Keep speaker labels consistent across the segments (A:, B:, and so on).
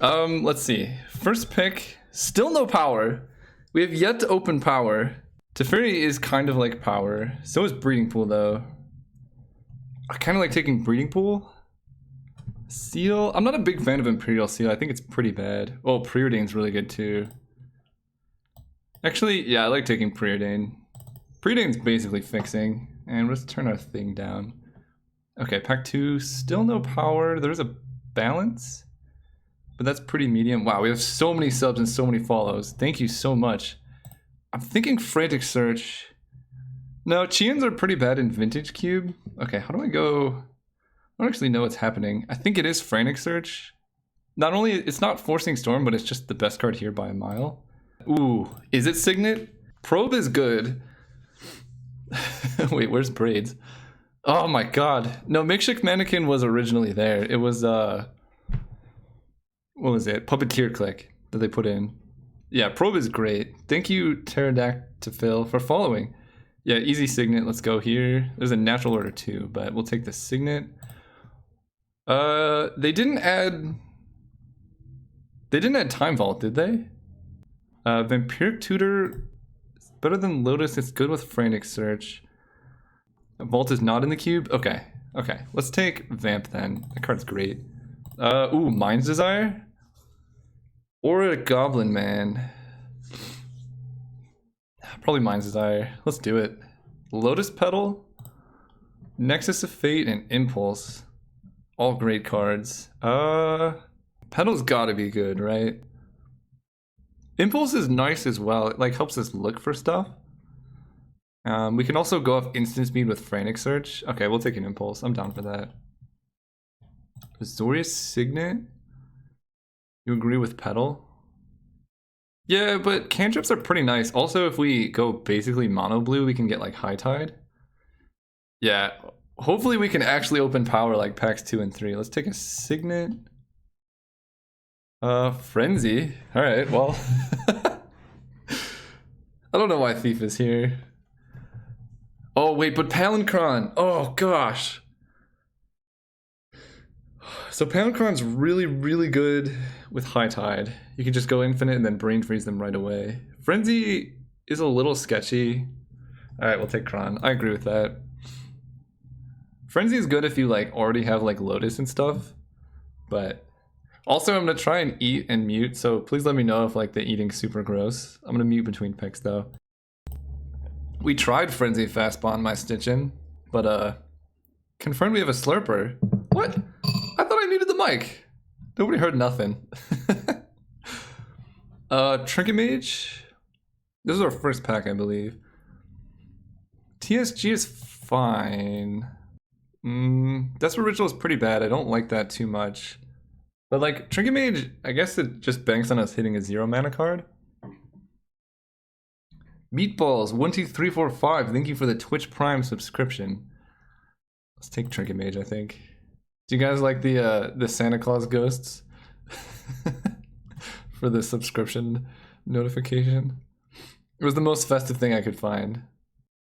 A: Let's see. First pick, still no power. We have yet to open power. Teferi is kind of like power. So is Breeding Pool though. I kind of like taking Breeding Pool. Seal. I'm not a big fan of Imperial Seal. I think it's pretty bad. Oh, Preordain's really good too. Actually, yeah, I like taking Preordain. Preordain's basically fixing. And let's turn our thing down. Okay, pack 2, still no power. There's a balance. But that's pretty medium. Wow, we have so many subs and so many follows. Thank you so much. I'm thinking Frantic Search. No, Chians are pretty bad in Vintage Cube. Okay, how do I go? I don't actually know what's happening. I think it is Frantic Search. Not only, it's not Forcing Storm, but it's just the best card here by a mile. Ooh, is it Signet? Probe is good. Wait, where's Braids? Oh my god. No, Makeshift Mannequin was originally there. It was, what was it? Puppeteer Click that they put in. Yeah, Probe is great. Thank you, Pterodactyl, for following. Yeah, easy Signet. Let's go here. There's a natural order too, but we'll take the Signet. They didn't add Time Vault, did they? Vampiric Tutor is better than Lotus. It's good with Frantic Search. Vault is not in the cube? Okay. Okay. Let's take Vamp then. That card's great. Ooh, Mind's Desire? Or a Goblin Man. Probably Mind's Desire. Let's do it. Lotus Petal, Nexus of Fate, and Impulse. All great cards. Petal's gotta be good, right? Impulse is nice as well. It like helps us look for stuff. We can also go off instant speed with Frantic Search. Okay, we'll take an Impulse. I'm down for that. Azorius Signet? You agree with Petal? Yeah, but cantrips are pretty nice. Also, if we go basically mono blue, we can get like High Tide. Yeah, hopefully we can actually open power like packs 2 and 3. Let's take a Signet. Frenzy. Alright, well. I don't know why Thief is here. Oh, wait, but Palinchron. Oh, gosh. So Palinchron's really, really good with High Tide. You can just go infinite and then Brain Freeze them right away. Frenzy is a little sketchy. Alright, we'll take Kron. I agree with that. Frenzy is good if you like already have like Lotus and stuff. But also I'm gonna try and eat and mute, so please let me know if like the eating's super gross. I'm gonna mute between picks though. We tried Frenzy Fastbond my Stitchin', but confirmed we have a Slurper. What? I thought I muted the mic. Nobody heard nothing. Trinket Mage. This is our first pack, I believe. TSG is fine. Desperate Ritual is pretty bad. I don't like that too much. But like, Trinket Mage, I guess it just banks on us hitting a 0 mana card. Meatballs, 12345. Thank you for the Twitch Prime subscription. Let's take Trinket Mage, I think. Do you guys like the Santa Claus ghosts for the subscription notification? It was the most festive thing I could find.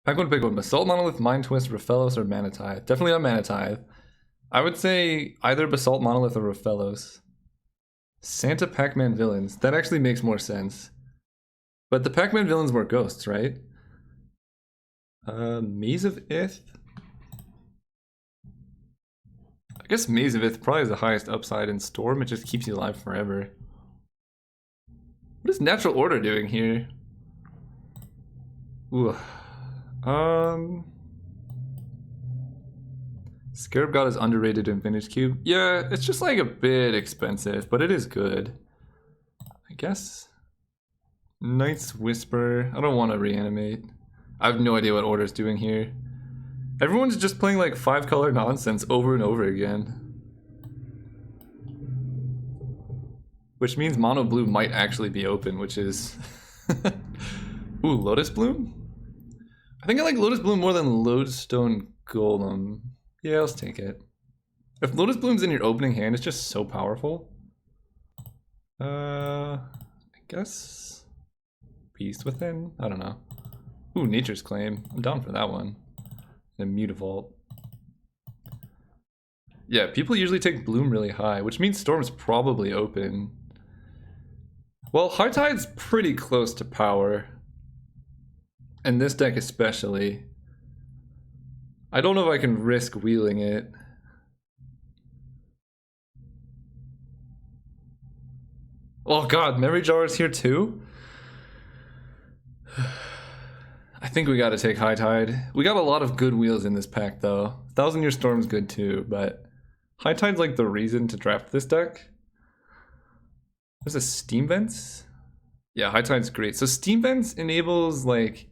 A: Pack 1, pick 1. Basalt Monolith, Mind Twist, Raphellos, or Manatithe. Definitely not Manatithe. I would say either Basalt Monolith or Raphellos. Santa Pac-Man villains. That actually makes more sense. But the Pac-Man villains were ghosts, right? Maze of Ith? I guess Maze of Ith probably has the highest upside in Storm. It just keeps you alive forever. What is Natural Order doing here? Ooh. Scarab God is underrated in Vintage Cube. Yeah, it's just like a bit expensive, but it is good. I guess. Knight's Whisper. I don't want to reanimate. I have no idea what Order's doing here. Everyone's just playing like 5-color nonsense over and over again. Which means Mono Blue might actually be open, which is... Ooh, Lotus Bloom? I think I like Lotus Bloom more than Lodestone Golem. Yeah, let's take it. If Lotus Bloom's in your opening hand, it's just so powerful. I guess... Beast Within? I don't know. Ooh, Nature's Claim. I'm down for that one. And Mutavault. Yeah, people usually take Bloom really high, which means Storm's probably open. Well, High Tide's pretty close to power. And this deck especially. I don't know if I can risk wheeling it. Oh god, Memory Jar is here too? I think we gotta take High Tide. We got a lot of good wheels in this pack though. Thousand Year Storm's good too, but High Tide's like the reason to draft this deck. There's a Steam Vents? Yeah, High Tide's great. So Steam Vents enables like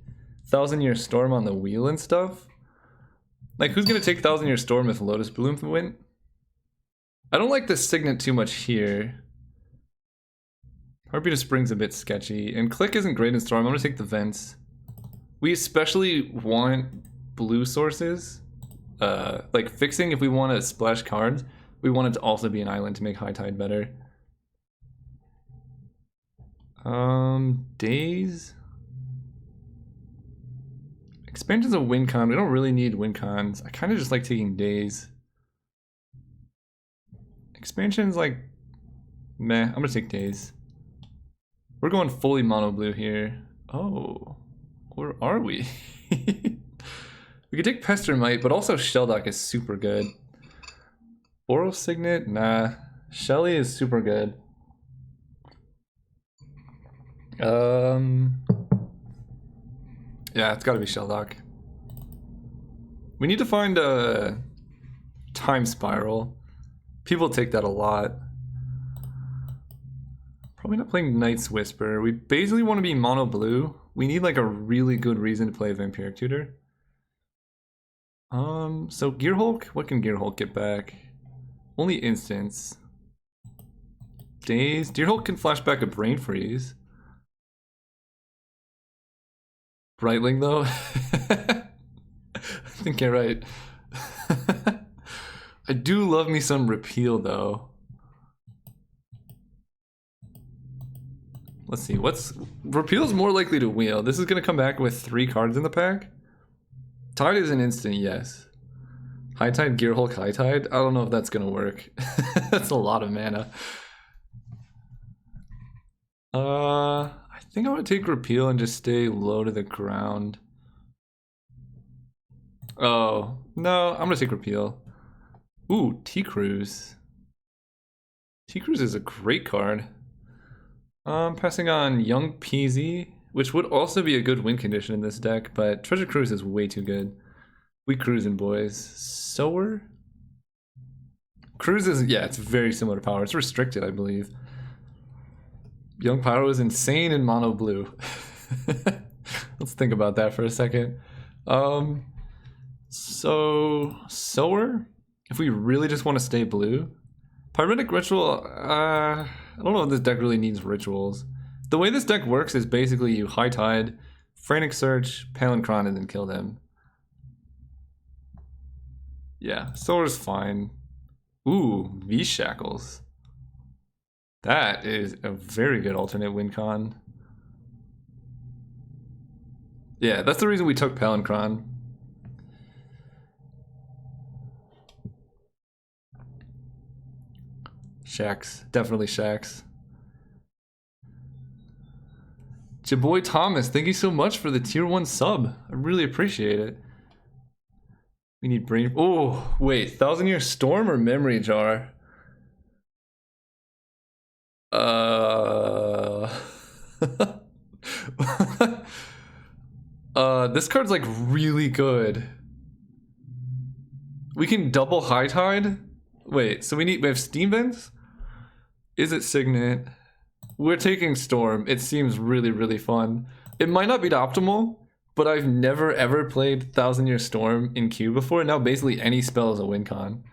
A: Thousand Year Storm on the wheel and stuff. Like who's gonna take Thousand Year Storm if Lotus Bloom win? I don't like the Signet too much here. Harpy to Spring's a bit sketchy, and Click isn't great in Storm. I'm gonna take the Vents. We especially want blue sources. Like fixing, if we want to splash cards, we want it to also be an island to make High Tide better. Days. Expansion's a win con. We don't really need win cons. I kind of just like taking days. Expansion's like, meh. I'm gonna take days. We're going fully mono blue here. Oh, where are we? We could take Pestermite, but also Sheldock is super good. Boros Signet? Nah. Shelly is super good. Yeah, it's gotta be Sheldock. We need to find a Time Spiral. People take that a lot. Probably not playing Knight's Whisper. We basically want to be mono blue. We need like a really good reason to play a Vampiric Tutor. So Gearhulk? What can Gearhulk get back? Only instants. Days? Gearhulk can flash back a Brain Freeze. Brightling though? I think you're right. I do love me some Repeal though. Let's see, Repeal's more likely to wheel. This is gonna come back with 3 cards in the pack. Tide is an instant, yes. High Tide, Gearhulk, High Tide? I don't know if that's gonna work. That's a lot of mana. I think I'm gonna take Repeal and just stay low to the ground. Oh, no, I'm gonna take Repeal. Ooh, T-Cruise. T-Cruise is a great card. Passing on Young Peasy, which would also be a good win condition in this deck, but Treasure Cruise is way too good. We cruising, boys. Sower? Cruise is, yeah, it's very similar to Power. It's restricted, I believe. Young Pyro is insane in mono blue. Let's think about that for a second. So, Sower? If we really just want to stay blue? Pyretic Ritual, I don't know if this deck really needs rituals. The way this deck works is basically you High Tide, Frantic Search, Palancron, and then kill them. Yeah, Solar's fine. Ooh, V-Shackles. That is a very good alternate win con. Yeah, that's the reason we took Palancron. Shax, definitely Shax. Jaboy Thomas, thank you so much for the tier 1 sub. I really appreciate it. We need brain. Oh, wait, Thousand Year Storm or Memory Jar? This card's like really good. We can double High Tide. Wait, so we have Steam Vents? Is it Signet? We're taking Storm. It seems really, really fun. It might not be optimal, but I've never ever played Thousand Year Storm in Cube before. Now basically any spell is a win con.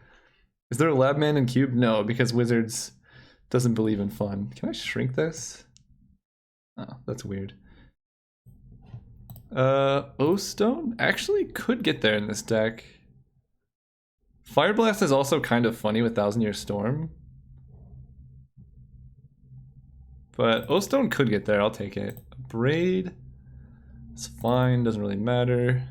A: Is there a Labman in Cube? No, because Wizards doesn't believe in fun. Can I shrink this? Oh, that's weird. O-Stone? Actually could get there in this deck. Fire Blast is also kind of funny with Thousand Year Storm. But O-Stone could get there, I'll take it. Braid, it's fine, doesn't really matter.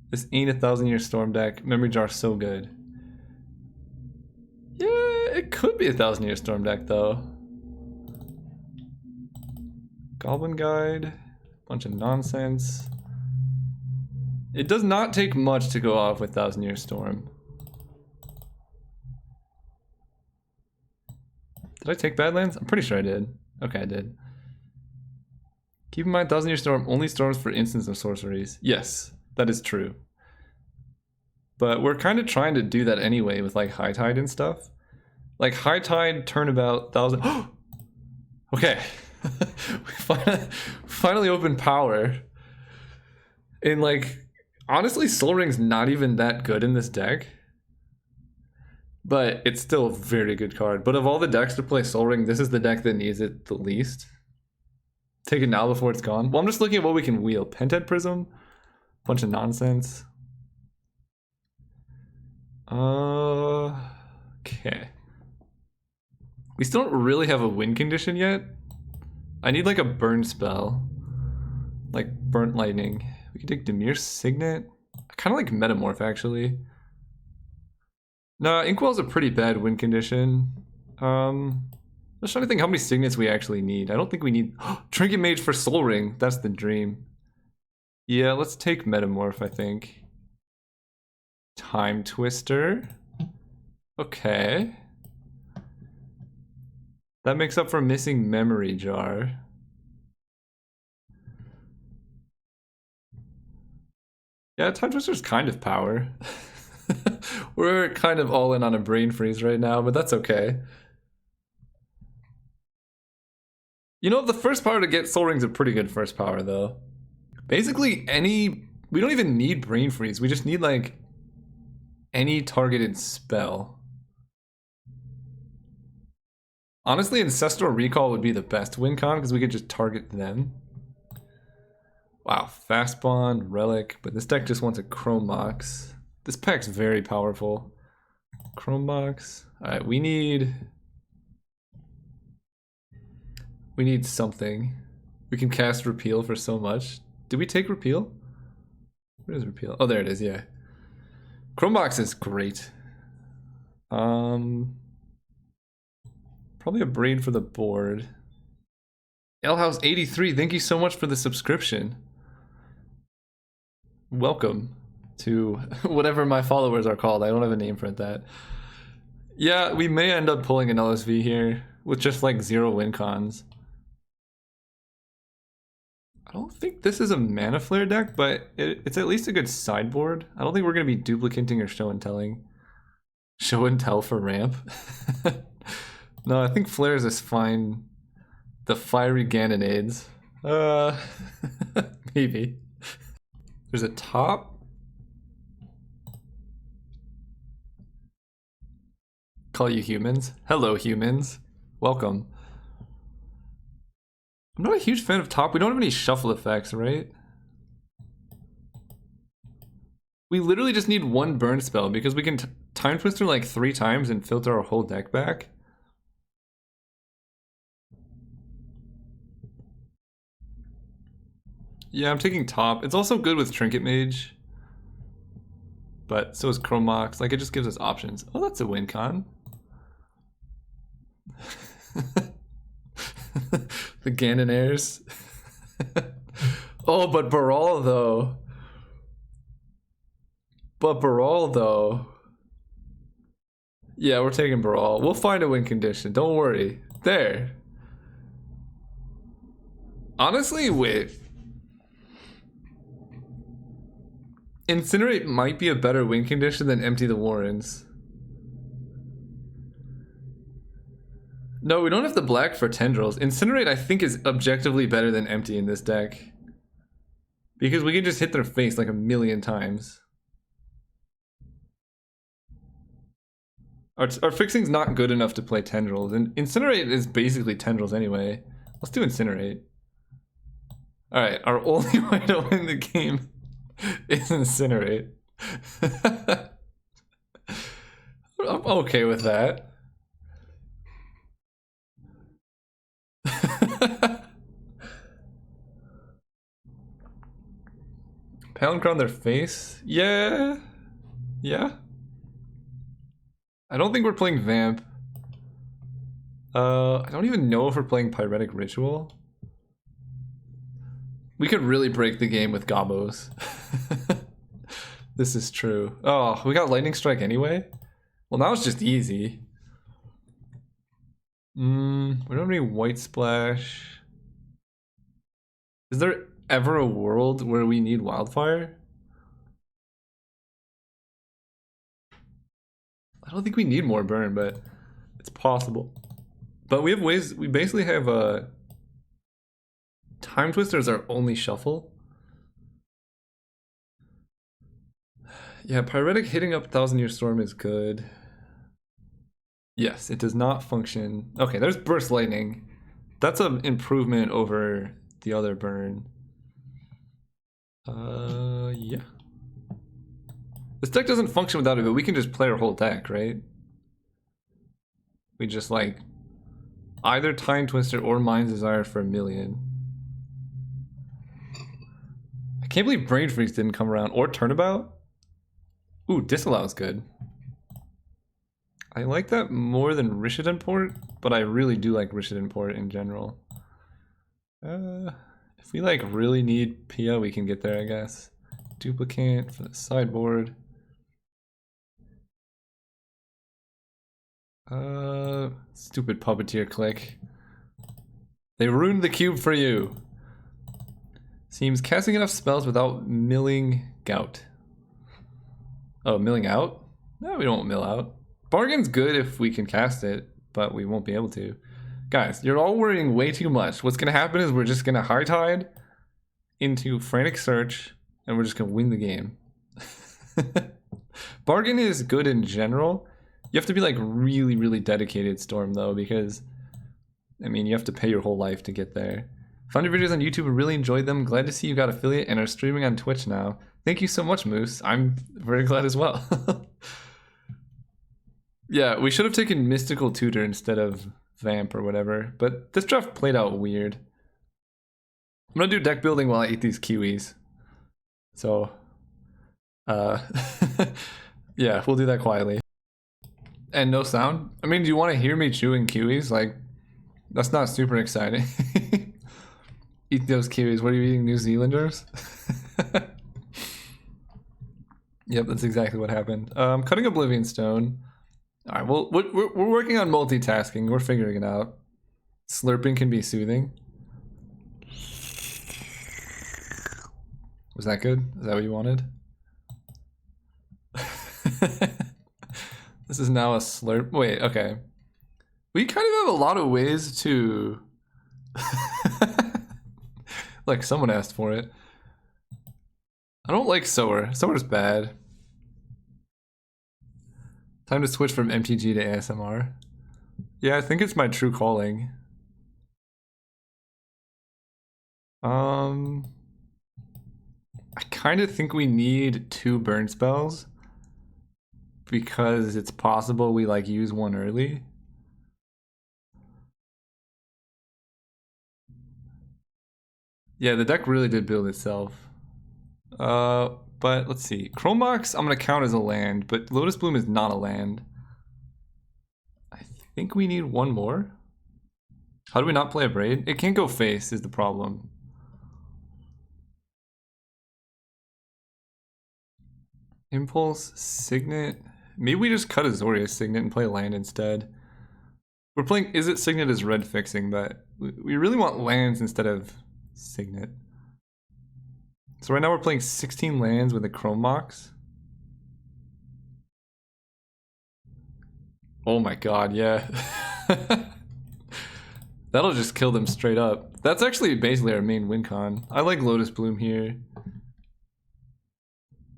A: This ain't a Thousand Year Storm deck. Memory Jar's so good. Yeah, it could be a Thousand Year Storm deck though. Goblin Guide. Bunch of nonsense. It does not take much to go off with Thousand Year Storm. Did I take Badlands? I'm pretty sure I did. Okay, I did. Keep in mind, Thousand Year Storm only storms for instants of sorceries. Yes, that is true. But we're kind of trying to do that anyway with like High Tide and stuff. Like High Tide, Turnabout, 1000. Okay. We finally opened power. And like, honestly, Sol Ring's not even that good in this deck. But it's still a very good card. But of all the decks to play Sol Ring, this is the deck that needs it the least. Take it now before it's gone. Well, I'm just looking at what we can wheel. Pented Prism. Bunch of nonsense. Okay. We still don't really have a win condition yet. I need like a burn spell. Like Burnt Lightning. We can take Demir's Signet. I kind of like Metamorph actually. No, Inkwell's a pretty bad win condition. Just trying to think how many signets we actually need. I don't think we need Trinket Mage for Sol Ring. That's the dream. Yeah, let's take Metamorph, I think. Time Twister. Okay. That makes up for missing Memory Jar. Yeah, Time Twister's kind of power. We're kind of all in on a brain freeze right now, but that's okay. You know, the first power to get Sol Ring's a pretty good first power, though. Basically, we don't even need brain freeze. We just need, like, any targeted spell. Honestly, Ancestral Recall would be the best win con, because we could just target them. Wow, Fast Bond, Relic, but this deck just wants a Chrome Mox. This pack's very powerful. Chrome Mox. Alright, we need something. We can cast Repeal for so much. Did we take Repeal? Where is Repeal? Oh, there it is, yeah. Chrome Mox is great. Probably a Braid for the board. Lhouse83, thank you so much for the subscription. Welcome to whatever my followers are called. I don't have a name for that. Yeah, we may end up pulling an LSV here with just like 0 win cons. I don't think this is a Mana Flare deck, but it's at least a good sideboard. I don't think we're going to be duplicating or show and telling. Show and tell for ramp. No, I think Flares is fine. The Fiery Ganonades. Maybe. There's a top. Call you humans. Hello, humans. Welcome. I'm not a huge fan of top. We don't have any shuffle effects, right? We literally just need one burn spell because we can Time Twister like 3 times and filter our whole deck back. Yeah, I'm taking top. It's also good with Trinket Mage. But so is Chrome Mox. Like, it just gives us options. Oh, that's a win con. The Ganonaires. Oh, but Baral though. Yeah, we're taking Baral. We'll find a win condition. Don't worry. There. Honestly, wait. Incinerate might be a better win condition than Empty the Warrens. No, we don't have the black for Tendrils. Incinerate, I think, is objectively better than Empty in this deck. Because we can just hit their face like a million times. Our fixing's not good enough to play Tendrils, and Incinerate is basically Tendrils anyway. Let's do Incinerate. Alright, our only way to win the game is Incinerate. I'm okay with that. Pound Crown their face? Yeah. Yeah. I don't think we're playing Vamp. I don't even know if we're playing Pyretic Ritual. We could really break the game with gobos. This is true. Oh, we got lightning strike anyway? Well, now it's just easy. We don't have any white splash. Is there ever a world where we need wildfire? I don't think we need more burn, but it's possible. But we have ways, we basically have Time Twister is our only shuffle. Yeah, Pyretic hitting up Thousand Year Storm is good. Yes, it does not function. Okay, there's Burst Lightning. That's an improvement over the other burn. Yeah. This deck doesn't function without it, but we can just play our whole deck, right? We just like either Time Twister or Mind's Desire for 1,000,000. I can't believe Brain Freeze didn't come around. Or Turnabout. Ooh, Disallow is good. I like that more than Rishadan Port, but I really do like Rishadan Port in general. If we like really need Pia, we can get there, I guess. Duplicate for the sideboard. Stupid puppeteer click. They ruined the cube for you. Seems casting enough spells without milling gout. Oh, milling out? No, we don't mill out. Bargain's good if we can cast it, but we won't be able to. Guys, you're all worrying way too much. What's gonna happen is we're just gonna high tide into Frantic Search, and we're just gonna win the game. Bargain is good in general. You have to be like really, really dedicated, Storm, though, because I mean, you have to pay your whole life to get there. Found your videos on YouTube and really enjoyed them. Glad to see you got affiliate and are streaming on Twitch now. Thank you so much, Moose. I'm very glad as well. Yeah, we should have taken Mystical Tutor instead of Vamp or whatever, but this draft played out weird. I'm gonna do deck building while I eat these kiwis. So, yeah, we'll do that quietly. And no sound? I mean, do you want to hear me chewing kiwis? Like, that's not super exciting. Eat those kiwis. What are you eating, New Zealanders? Yep, that's exactly what happened. Cutting Oblivion Stone. All right, well, we're working on multitasking. We're figuring it out. Slurping can be soothing. Was that good? Is that what you wanted? This is now a slurp. Wait, okay. We kind of have a lot of ways to... Like, someone asked for it. I don't like Sower. Sower's bad. Time to switch from MTG to ASMR. Yeah, I think it's my true calling. I kind of think we need 2 burn spells because it's possible we like use one early. Yeah, the deck really did build itself. But let's see. Chromox I'm gonna count as a land, but Lotus Bloom is not a land. I think we need one more. How do we not play a Braid? It can't go face is the problem. Impulse, Signet. Maybe we just cut Azoria Signet and play land instead. We're playing Is It Signet as red fixing, but we really want lands instead of Signet. So right now we're playing 16 lands with a Chrome Mox. Oh my god, yeah. That'll just kill them straight up. That's actually basically our main win con. I like Lotus Bloom here.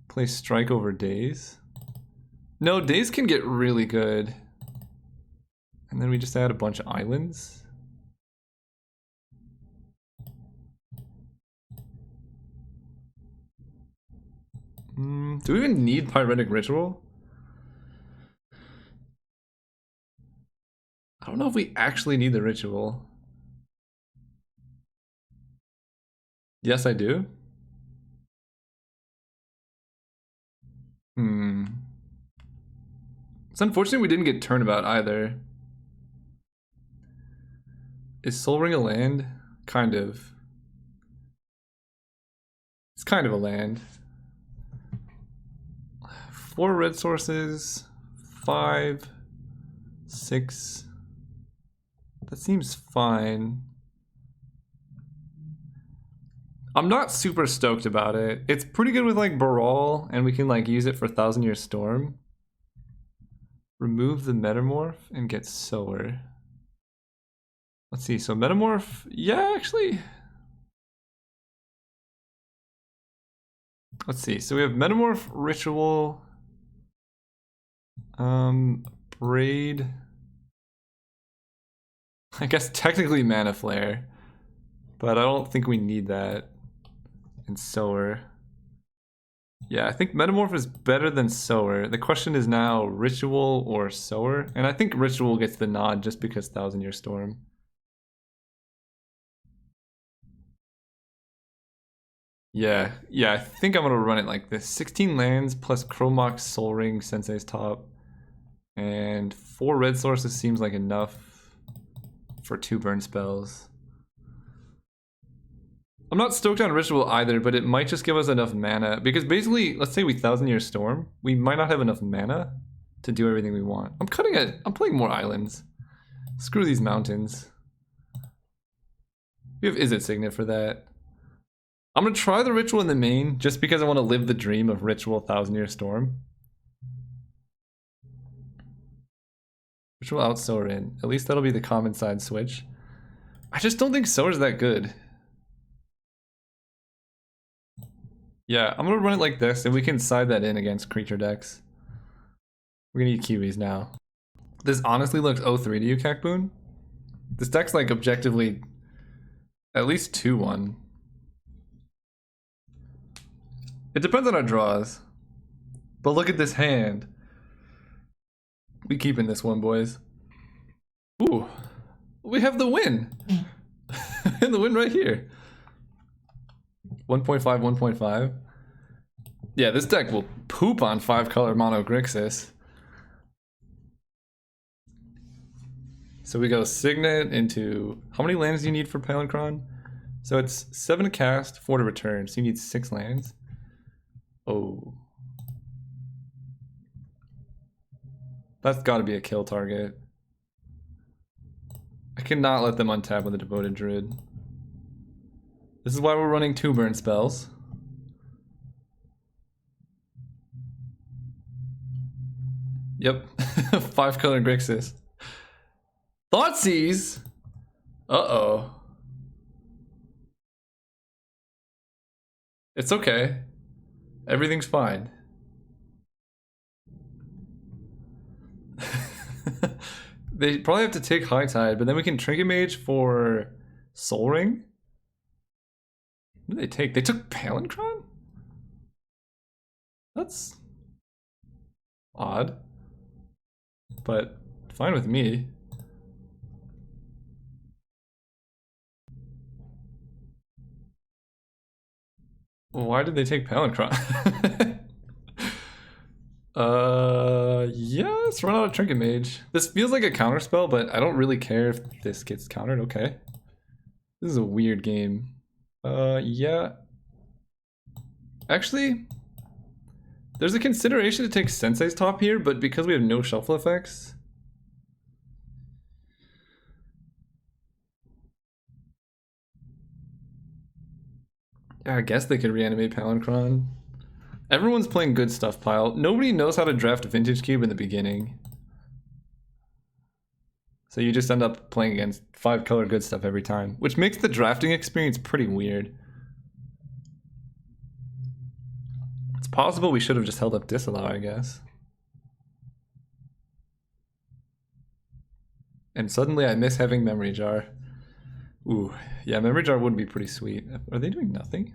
A: Play Strike over Daze. No, Daze can get really good. And then we just add a bunch of islands. Do we even need Pyretic Ritual? I don't know if we actually need the ritual. Yes, I do. It's unfortunate we didn't get Turnabout either. Is Soul Ring a land? Kind of. kind of a land. 4 red sources, 5, 6. That seems fine. I'm not super stoked about it. It's pretty good with like Baral, and we can like use it for Thousand Year Storm. Remove the Metamorph and get Sower. Let's see, so Metamorph, yeah, actually. Let's see, so we have Metamorph, Ritual, Braid. I guess technically Mana Flare, but I don't think we need that. And Sower. Yeah, I think Metamorph is better than Sower. The question is now Ritual or Sower, and I think Ritual gets the nod just because Thousand Year Storm. Yeah, I think I'm gonna run it like this. 16 lands plus Chromox, Soul Ring, Sensei's Top, and 4 red sources seems like enough for 2 burn spells. I'm not stoked on Ritual either, but it might just give us enough mana, because basically, let's say we Thousand Year Storm, we might not have enough mana to do everything we want. I'm playing more islands. Screw these mountains. We have Izzet Signet for that. I'm gonna try the Ritual in the main, just because I want to live the dream of Ritual Thousand Year Storm. Ritual out, Sower in. At least that'll be the common side switch. I just don't think Sower's that good. Yeah, I'm gonna run it like this, and we can side that in against creature decks. We're gonna eat kiwis now. This honestly looks 0-3 to you, Cacboon. This deck's like objectively at least 2-1. It depends on our draws. But look at this hand. We keeping this one, boys. Ooh. We have the win. And the win right here. 1.5, 1.5. Yeah, this deck will poop on 5-color Mono Grixis. So we go Signet into... How many lands do you need for Palancron? So it's 7 to cast, 4 to return. So you need 6 lands. Oh. That's gotta be a kill target. I cannot let them untap with a Devoted Druid. This is why we're running 2 burn spells. Yep. 5-color Grixis. Thoughtseize! Uh-oh. It's okay. Everything's fine. They probably have to take High Tide, but then we can Trinket Mage for Soul Ring? What did they take? They took Palancron? That's odd. But fine with me. Why did they take Palancron? Yeah, let's run out of Trinket Mage. This feels like a counter spell, but I don't really care if this gets countered. Okay. This is a weird game. Yeah. Actually, there's a consideration to take Sensei's Top here, but because we have no shuffle effects. Yeah, I guess they could reanimate Palancron. Everyone's playing good stuff, Pile. Nobody knows how to draft a Vintage Cube in the beginning. So you just end up playing against 5-color good stuff every time, which makes the drafting experience pretty weird. It's possible we should have just held up Disallow, I guess. And suddenly I miss having Memory Jar. Ooh, yeah, Memory Jar would be pretty sweet. Are they doing nothing?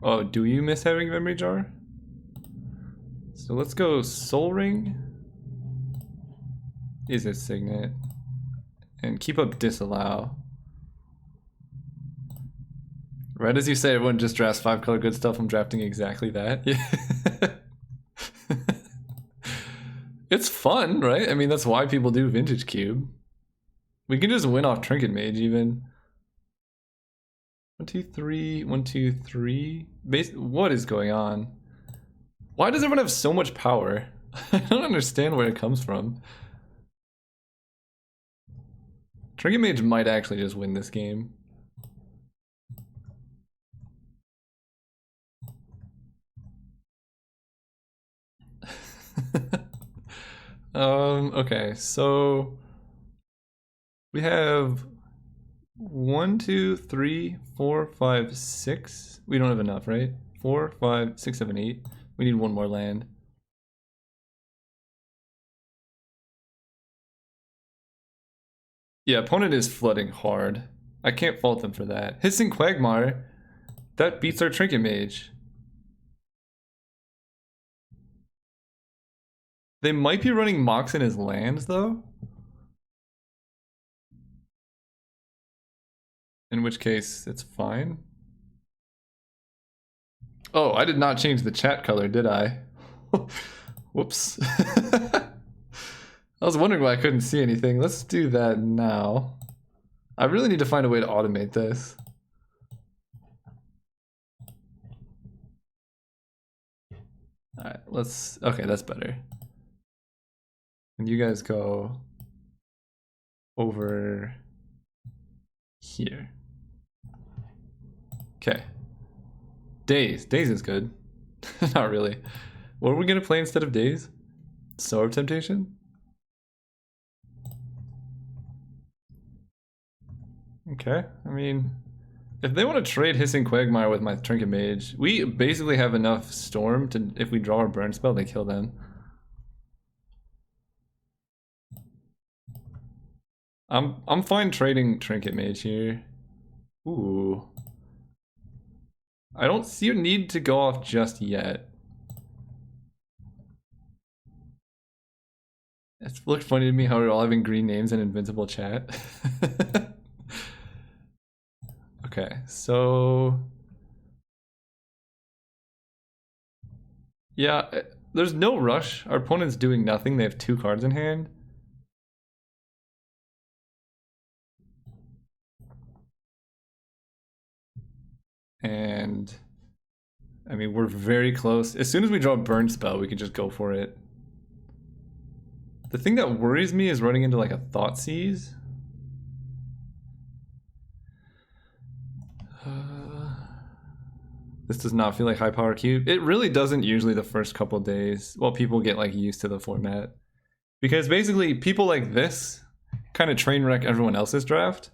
A: Oh, do you miss having Memory Jar? So let's go Soul Ring. Izzet Signet. And keep up Disallow. Right as you say, everyone just drafts 5-color good stuff. I'm drafting exactly that. Yeah. It's fun, right? I mean, that's why people do Vintage Cube. We can just win off Trinket Mage even. 1, 2, 3, 1, 2, 3. What is going on? Why does everyone have so much power? I don't understand where it comes from. Trinket Mage might actually just win this game. Okay, so we have 1, 2, 3, 4, 5, 6. We don't have enough, right? 4, 5, 6, 7, 8. We need one more land. Yeah, opponent is flooding hard. I can't fault them for that. Hissing Quagmire, that beats our Trinket Mage. They might be running Mox in his lands, though. In which case, it's fine. Oh, I did not change the chat color, did I? Whoops. I was wondering why I couldn't see anything. Let's do that now. I really need to find a way to automate this. Alright, okay, that's better. And you guys go over here. Okay. Days is good. Not really. What are we gonna play instead of Days? Sower of Temptation? Okay, I mean, if they want to trade Hissing Quagmire with my Trinket Mage, we basically have enough Storm to, if we draw our burn spell, they kill them. I'm fine trading Trinket Mage here. Ooh. I don't see a need to go off just yet. It looked funny to me how we're all having green names in Invincible chat. Okay, so... yeah, there's no rush. Our opponent's doing nothing. They have 2 cards in hand. And... I mean, we're very close. As soon as we draw a burn spell, we can just go for it. The thing that worries me is running into like a Thoughtseize. This does not feel like high power cube. It really doesn't usually the first couple days while people get like used to the format. Because basically people like this kind of train wreck everyone else's draft.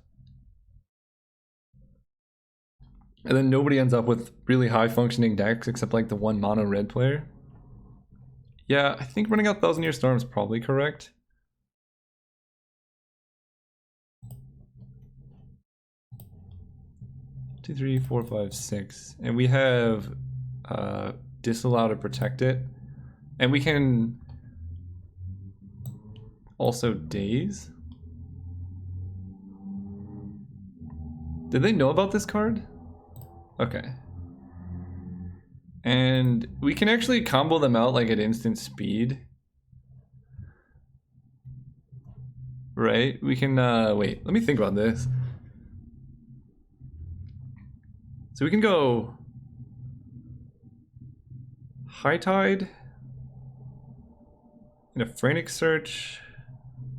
A: And then nobody ends up with really high functioning decks except like the one mono red player. Yeah, I think running out Thousand Year Storm is probably correct. Two, 3, 4, 5, 6. And we have disallow to protect it. And we can also daze. Did they know about this card? Okay. And we can actually combo them out like at instant speed. Right? We can, wait, let me think about this. So we can go High Tide and a Frantic Search.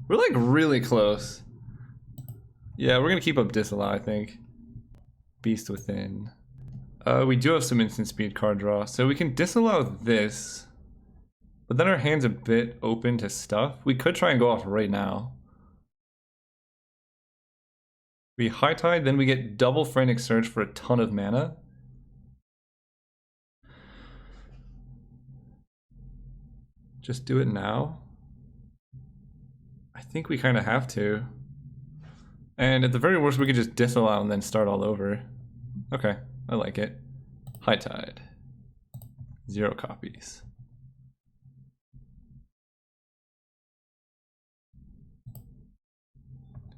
A: We're like really close. Yeah, we're gonna keep up Disallow, I think. Beast Within. We do have some instant speed card draw, so we can disallow this. But then our hand's a bit open to stuff. We could try and go off right now. We High Tide, then we get double Frantic Search for a ton of mana. Just do it now. I think we kind of have to. And at the very worst, we could just disallow and then start all over. Okay, I like it. High Tide. 0 copies.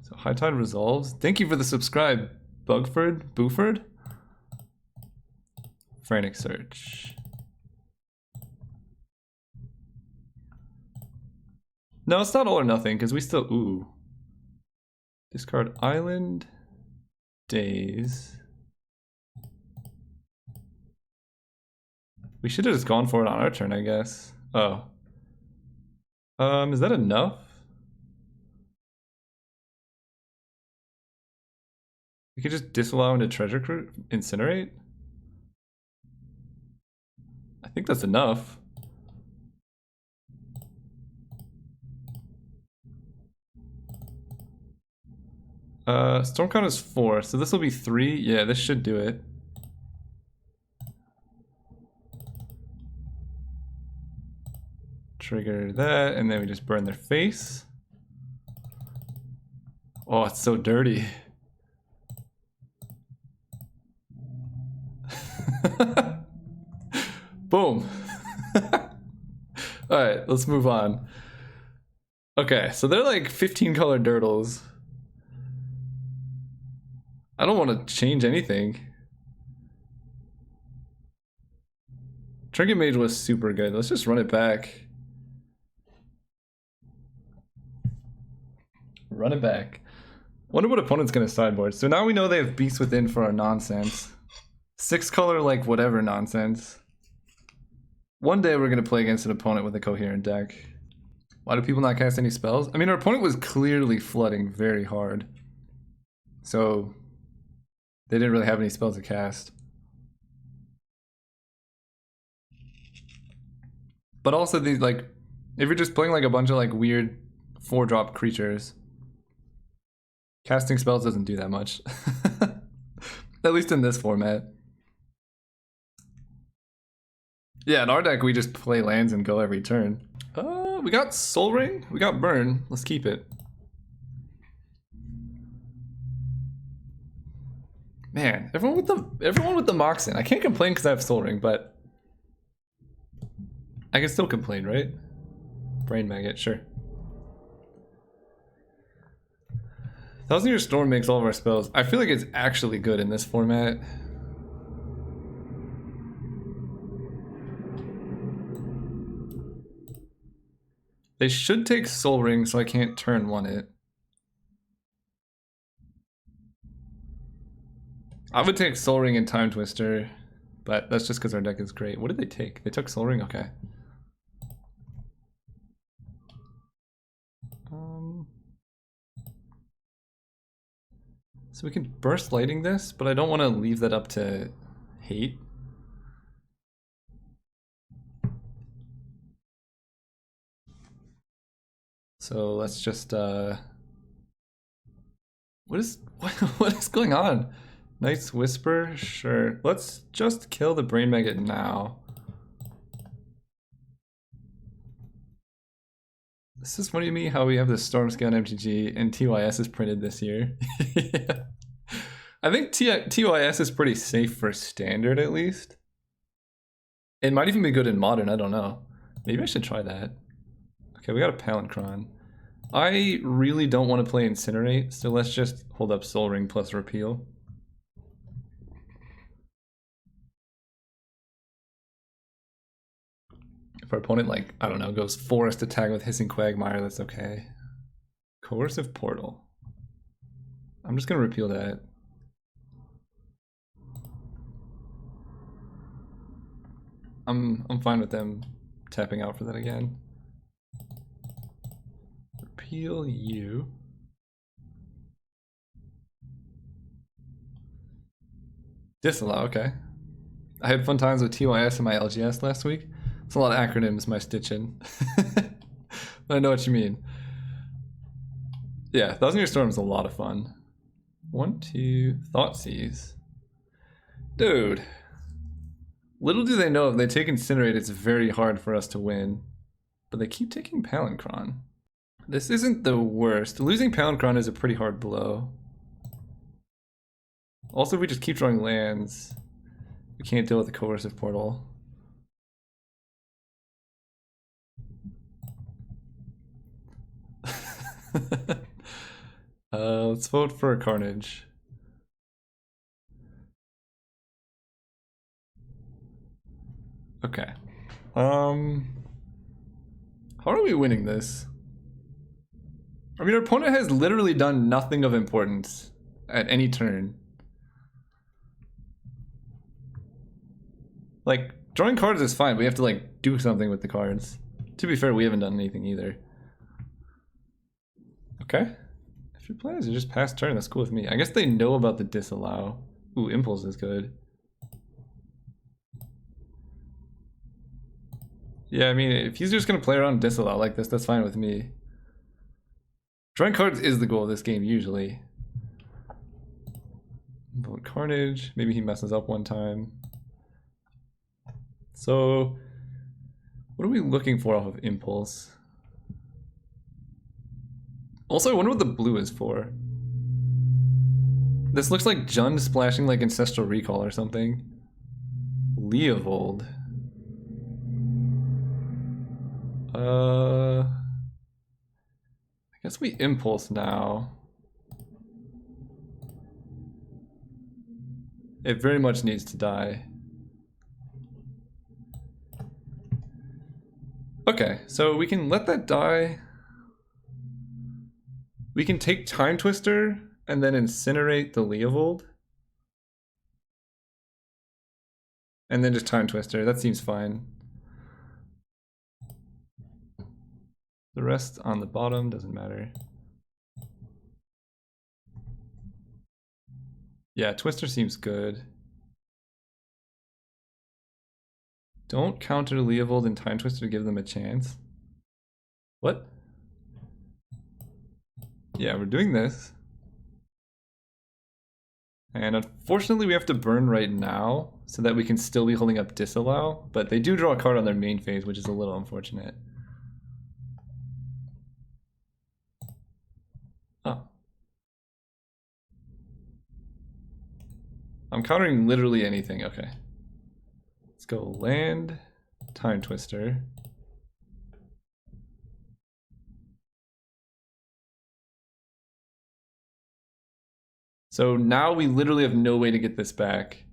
A: So High Tide resolves. Thank you for the subscribe, Buford? Frantic Search. No, it's not all or nothing, because we still, ooh. Discard Island, Daze. We should have just gone for it on our turn, I guess. Oh. Is that enough? We could just disallow into treasure incinerate? I think that's enough. Stormcrown is 4, so this will be 3. Yeah, this should do it. Trigger that, and then we just burn their face. Oh, it's so dirty. Boom. Alright, let's move on. Okay, so they're like 15 color dirtles. I don't want to change anything. Trinket Mage was super good. Let's just run it back. Run it back. Wonder what opponent's gonna sideboard. So now we know they have Beast Within for our nonsense. 6 color, like, whatever nonsense. One day we're gonna play against an opponent with a coherent deck. Why do people not cast any spells? I mean, our opponent was clearly flooding very hard. So they didn't really have any spells to cast. But also these, like, if you're just playing like a bunch of like weird 4-drop creatures, casting spells doesn't do that much. At least in this format. Yeah, in our deck we just play lands and go every turn. We got Soul Ring, we got Burn. Let's keep it. Man, everyone with the Moxen. I can't complain because I have Soul Ring, but I can still complain, right? Brain Maggot, sure. Thousand Year Storm makes all of our spells. I feel like it's actually good in this format. They should take Soul Ring so I can't turn 1 it. I would take Soul Ring and Time Twister, but that's just because our deck is great. What did they take? They took Soul Ring? Okay. So we can Burst Lighting this, but I don't want to leave that up to hate. So let's just what is going on? Night's Whisper? Sure. Let's just kill the Brain Maggot now. This is funny to me how we have the Stormscale MTG and TYS is printed this year. Yeah. I think TYS is pretty safe for standard at least. It might even be good in modern, I don't know. Maybe I should try that. Okay, we got a Palinchron. I really don't want to play Incinerate, so let's just hold up Soul Ring plus Repeal. If our opponent, like, I don't know, goes Forest Attack with Hissing Quagmire, that's okay. Coercive Portal. I'm just gonna repeal that. I'm fine with them tapping out for that again. Repeal you. Disallow, okay. I had fun times with TYS and my LGS last week. It's a lot of acronyms, my stitching. But I know what you mean. Yeah, Thousand Year Storm is a lot of fun. 1, 2, Thoughtseize. Dude. Little do they know if they take Incinerate, it's very hard for us to win. But they keep taking Palinchron. This isn't the worst. Losing Palinchron is a pretty hard blow. Also, if we just keep drawing lands, we can't deal with the Coercive Portal. Let's vote for a Carnage. Okay. How are we winning this? I mean, our opponent has literally done nothing of importance at any turn. Like, Drawing cards is fine, but we have to like do something with the cards. To be fair, we haven't done anything either. Okay. If your plan is to just pass turn, that's cool with me. I guess they know about the disallow. Ooh, impulse is good. Yeah, I mean, if he's just gonna play around disallow like this, that's fine with me. Drawing cards is the goal of this game, usually. Vote Carnage. Maybe he messes up one time. So, what are we looking for off of Impulse? Also, I wonder what the blue is for. This looks like Jund splashing like Ancestral Recall or something. Leovold. I guess we Impulse now. It very much needs to die. Okay, so we can let that die. We can take Time Twister and then incinerate the Leovold. And then just Time Twister, that seems fine. The rest on the bottom doesn't matter. Yeah, Twister seems good. Don't counter Leovold and Time Twister to give them a chance. What? Yeah, we're doing this. And unfortunately we have to burn right now so that we can still be holding up Disallow, but they do draw a card on their main phase, which is a little unfortunate. Oh. I'm countering literally anything, okay. Let's go land, Time Twister. So now we literally have no way to get this back.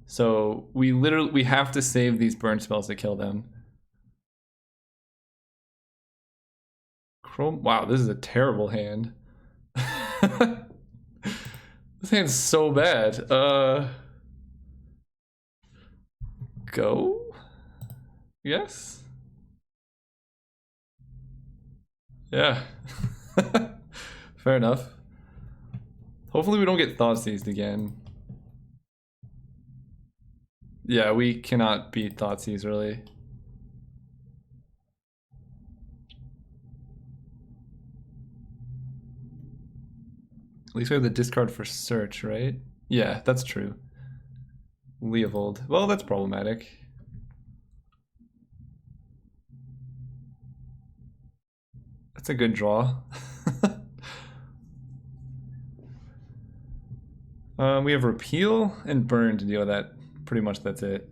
A: So we have to save these burn spells to kill them. Chrome, wow, this is a terrible hand. This hand's so bad. Go? Yes? Yeah. Fair enough. Hopefully we don't get Thought Seized again. Yeah, we cannot beat Thought Seized, really. At least we have the discard for search, right? Yeah, that's true. Leovold. Well, that's problematic. That's a good draw. We have Repeal and Burn to deal with that. Pretty much that's it.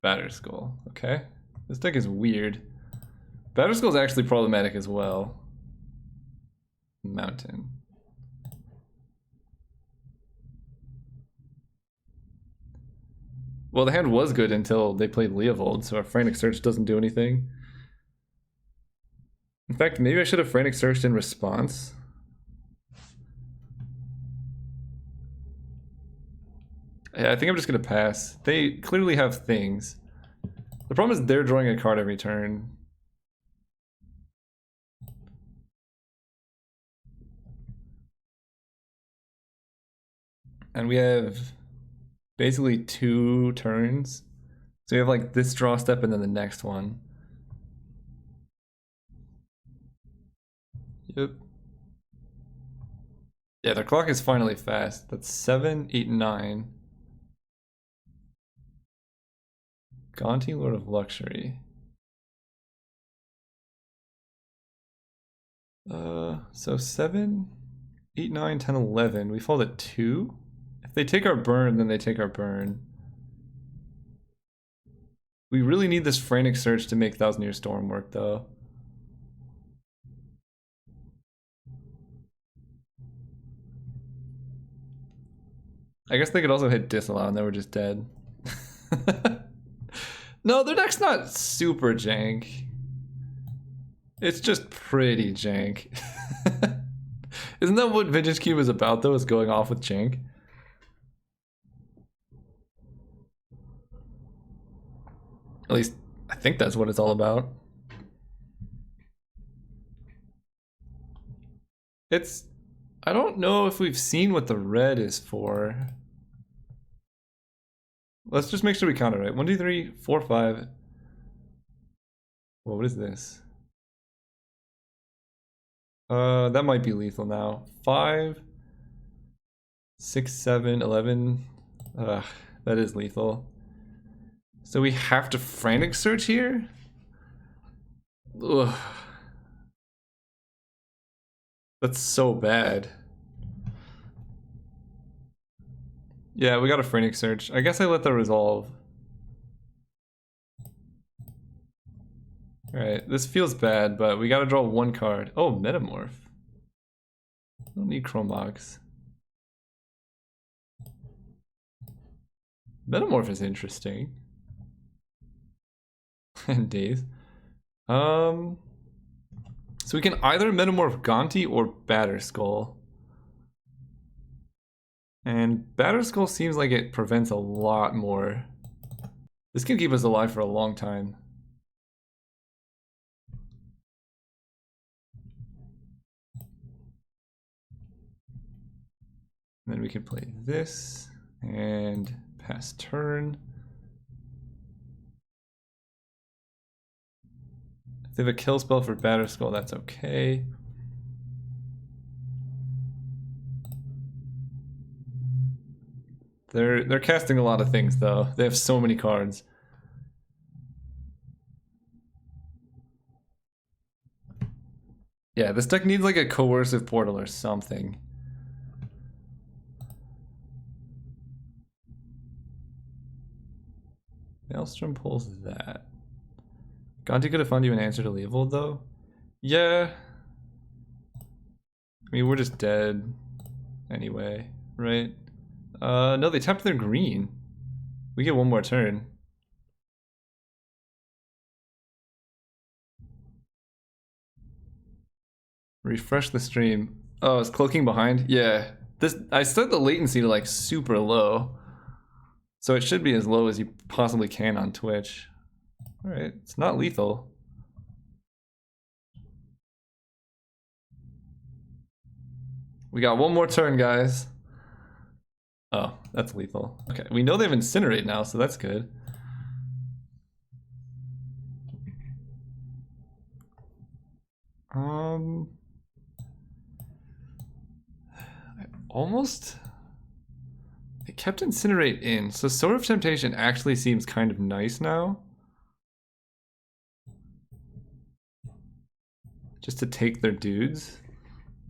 A: Batterskull. Okay. This deck is weird. Batterskull is actually problematic as well. Mountain. Well, the hand was good until they played Leovold, so our Frantic Search doesn't do anything. In fact, maybe I should have Frantic Searched in response. Yeah, I think I'm just gonna pass. They clearly have things. The problem is they're drawing a card every turn. And we have basically 2 turns. So we have like this draw step and then the next one. Yep. Yeah, their clock is finally fast. That's 7, 8, 9. Gonti, Lord of Luxury. So 7, 8, 9, 10, 11. We fall at 2. If they take our burn, then they take our burn. We really need this Frantic Search to make Thousand Year Storm work, though. I guess they could also hit Disallow and then we're just dead. No, their deck's not super jank. It's just pretty jank. Isn't that what Vintage Cube is about, though, is going off with jank? At least I think that's what it's all about. I don't know if we've seen what the red is for. Let's just make sure we count it right. 1, 2, 3, 4, 5. Whoa, what is this? That might be lethal now. 5, 6, 7, 11. Ugh, that is lethal. So we have to frantic search here? Ugh. That's so bad. Yeah, we got a frantic search. I guess I let that resolve. Alright, this feels bad, but we gotta draw one card. Oh, Metamorph. I don't need Chromox. Metamorph is interesting. And Daze. So we can either Metamorph Gonti or Batterskull. And Batterskull seems like it prevents a lot more. This can keep us alive for a long time. And then we can play this and pass turn. If they have a kill spell for Batterskull, that's okay. They're casting a lot of things though. They have so many cards. Yeah, this deck needs like a coercive portal or something. Maelstrom pulls that. Gonti could have found you an answer to Leovold though. Yeah. I mean, we're just dead anyway, right? No, they tapped their green. We get one more turn. Refresh the stream. Oh, it's cloaking behind? Yeah. I set the latency to like super low. So it should be as low as you possibly can on Twitch. Alright, it's not lethal. We got one more turn, guys. Oh, that's lethal. Okay, we know they have Incinerate now, so that's good. It kept Incinerate in, so Sword of Temptation actually seems kind of nice now. Just to take their dudes.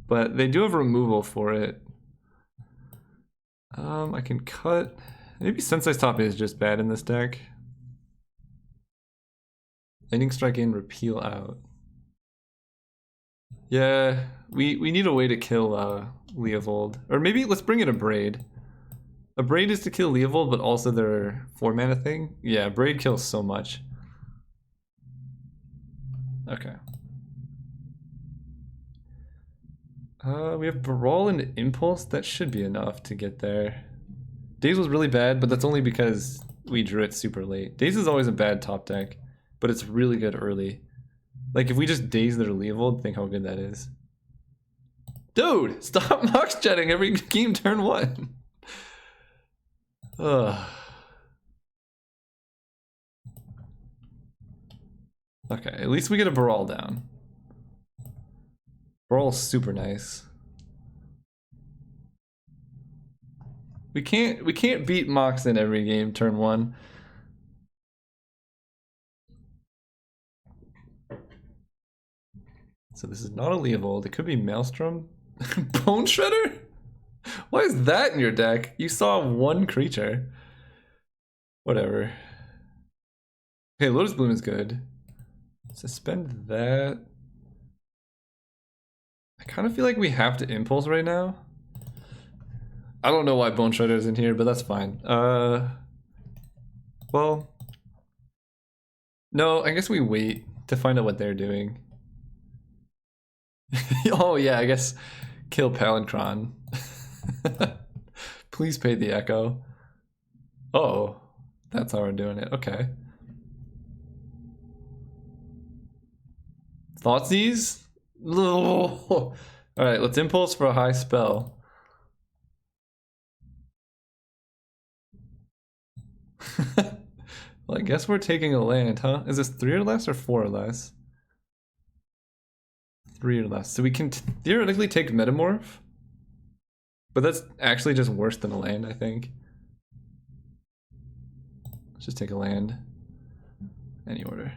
A: But they do have removal for it. I can cut. Maybe Sensei's Top is just bad in this deck. Lightning Strike in, repeal out. Yeah, we need a way to kill Leovold. Or maybe let's bring in a Braid. A Braid is to kill Leovold, but also their 4-mana thing. Yeah, Braid kills so much. Okay. We have Brawl and Impulse. That should be enough to get there. Daze was really bad, but that's only because we drew it super late. Daze is always a bad top deck, but it's really good early. Like, if we just Daze their Leovold, think how good that is. Dude, stop Mox jetting every game turn 1. Ugh. Okay, at least we get a Brawl down. Brawl's super nice. We can't beat Mox in every game turn 1. So this is not a Leovold. It could be Maelstrom. Bone Shredder? Why is that in your deck? You saw one creature. Whatever. Okay, Lotus Bloom is good. Suspend that. I kind of feel like we have to Impulse right now. I don't know why Bone Shredder is in here, but that's fine. Well, no, I guess we wait to find out what they're doing. Oh yeah, I guess kill Palancron. Please pay the Echo. Uh oh, that's how we're doing it. Okay. Thoughtseize? All right, let's impulse for a high spell. Well, I guess we're taking a land, huh? Is this 3 or less or 4 or less? 3 or less. So we can theoretically take Metamorph. But that's actually just worse than a land, I think. Let's just take a land. Any order.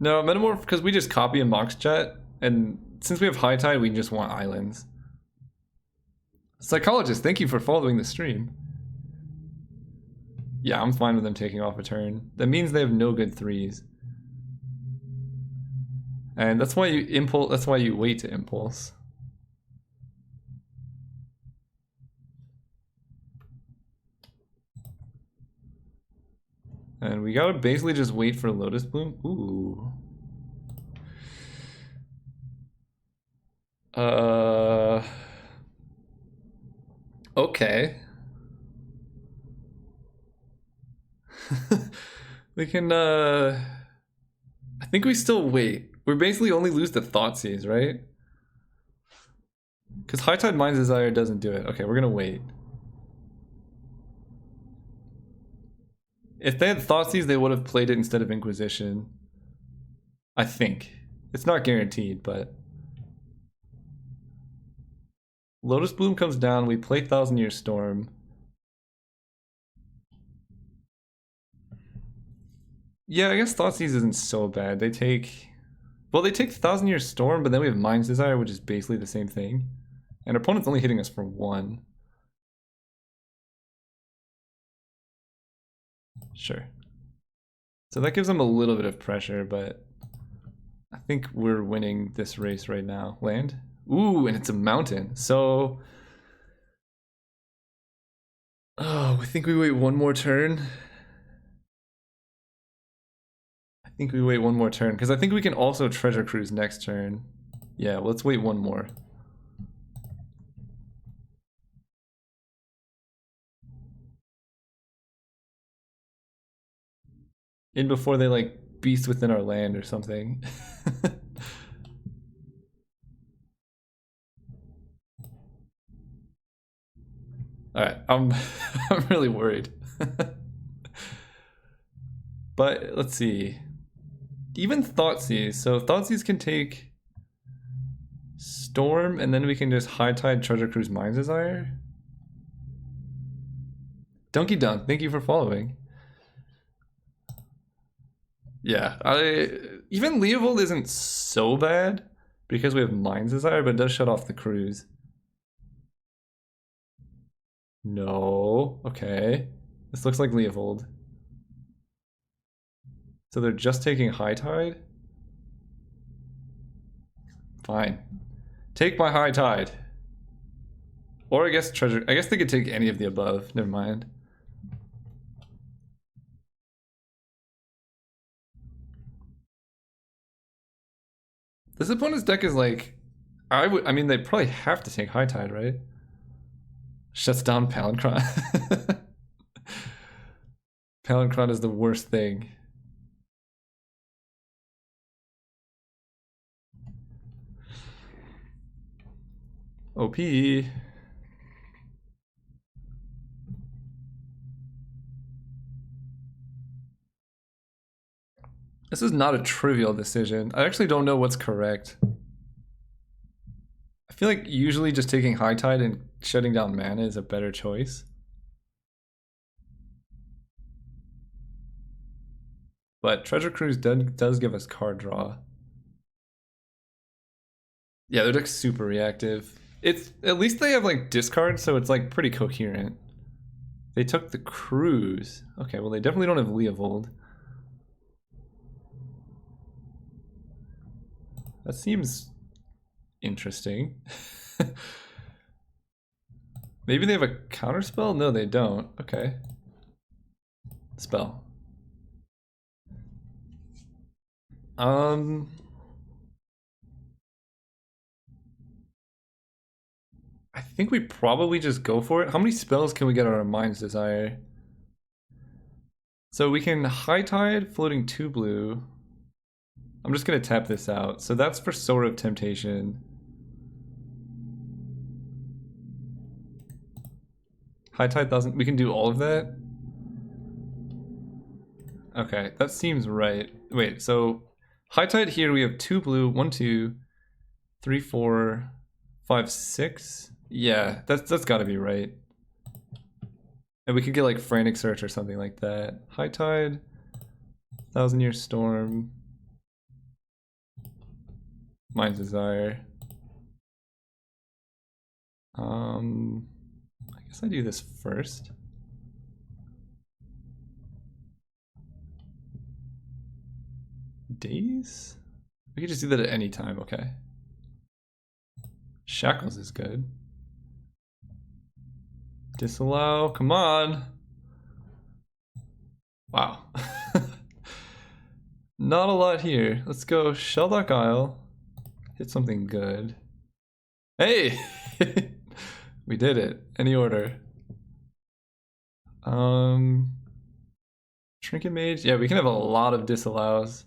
A: No, Metamorph, because we just copy and Mox Jet, and since we have High Tide, we just want islands. Psychologist, thank you for following the stream. Yeah, I'm fine with them taking off a turn. That means they have no good 3s. And that's why you impulse, that's why you wait to impulse. And we gotta basically just wait for Lotus Bloom. Ooh. Okay. We can, I think we still wait. We basically only lose the Thoughtseize, right? Because High Tide Mind's Desire doesn't do it. Okay, we're gonna wait. If they had Thoughtseize, they would have played it instead of Inquisition. I think. It's not guaranteed, but... Lotus Bloom comes down, we play Thousand Year Storm. Yeah, I guess Thoughtseize isn't so bad. They take... Well, they take Thousand Year Storm, but then we have Mind's Desire, which is basically the same thing. And our opponent's only hitting us for 1. Sure. So that gives them a little bit of pressure, but I think we're winning this race right now. Land? Ooh, and it's a mountain. So... Oh, I think we wait one more turn. I think we wait one more turn, because I think we can also Treasure Cruise next turn. Yeah, let's wait one more. In before they, like, beast within our land or something. Alright, I'm really worried. But let's see. Even Thoughtseize. So Thoughtseize can take Storm, and then we can just High Tide Treasure Cruise Mind's Desire. Donkey Dunk, thank you for following. Yeah, even Leovold isn't so bad because we have Mind's Desire, but it does shut off the cruise. No, okay. This looks like Leovold. So they're just taking High Tide? Fine. Take my High Tide. Or I guess Treasure... I guess they could take any of the above. Never mind. This opponent's deck is like... I mean, they probably have to take High Tide, right? Shuts down Palinchron. Palinchron is the worst thing. OP. This is not a trivial decision. I actually don't know what's correct. I feel like usually just taking High Tide and shutting down mana is a better choice. But Treasure Cruise does give us card draw. Yeah, their deck's super reactive. It's at least they have like discard, so it's like pretty coherent. They took the Cruise. Okay, well they definitely don't have Leovold. That seems interesting. Maybe they have a counterspell? No, they don't. Okay. Spell. I think we probably just go for it. How many spells can we get on our Mind's Desire? So we can High Tide, floating 2 blue. I'm just gonna tap this out. So that's for Sword of Temptation. High Tide 1000, we can do all of that? Okay, that seems right. Wait, so High Tide here we have 2 blue, 1, 2, 3, 4, 5, 6. Yeah, that's gotta be right. And we could get like Frantic Search or something like that. High Tide, 1000-Year Storm, Mind's Desire. I guess I do this first. Days? We could just do that at any time, okay. Shackles is good. Disallow, come on. Wow. Not a lot here. Let's go Shelldock Isle. Hit something good. Hey! We did it. Any order. Trinket Mage. Yeah, we can have a lot of disallows.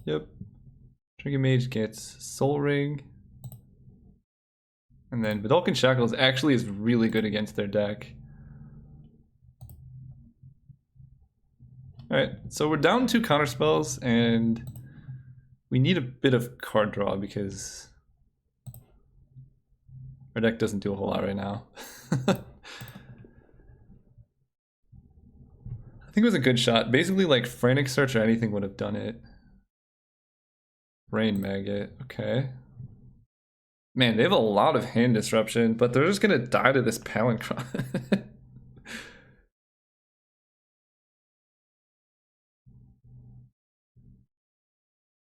A: Yep. Trinket Mage gets Soul Ring. And then Vidalcan Shackles actually is really good against their deck. Alright, so we're down 2 counterspells, and we need a bit of card draw because our deck doesn't do a whole lot right now. I think it was a good shot. Basically, like Frantic Search or anything would have done it. Brain Maggot, okay. Man, they have a lot of hand disruption, but they're just gonna die to this Palinchron.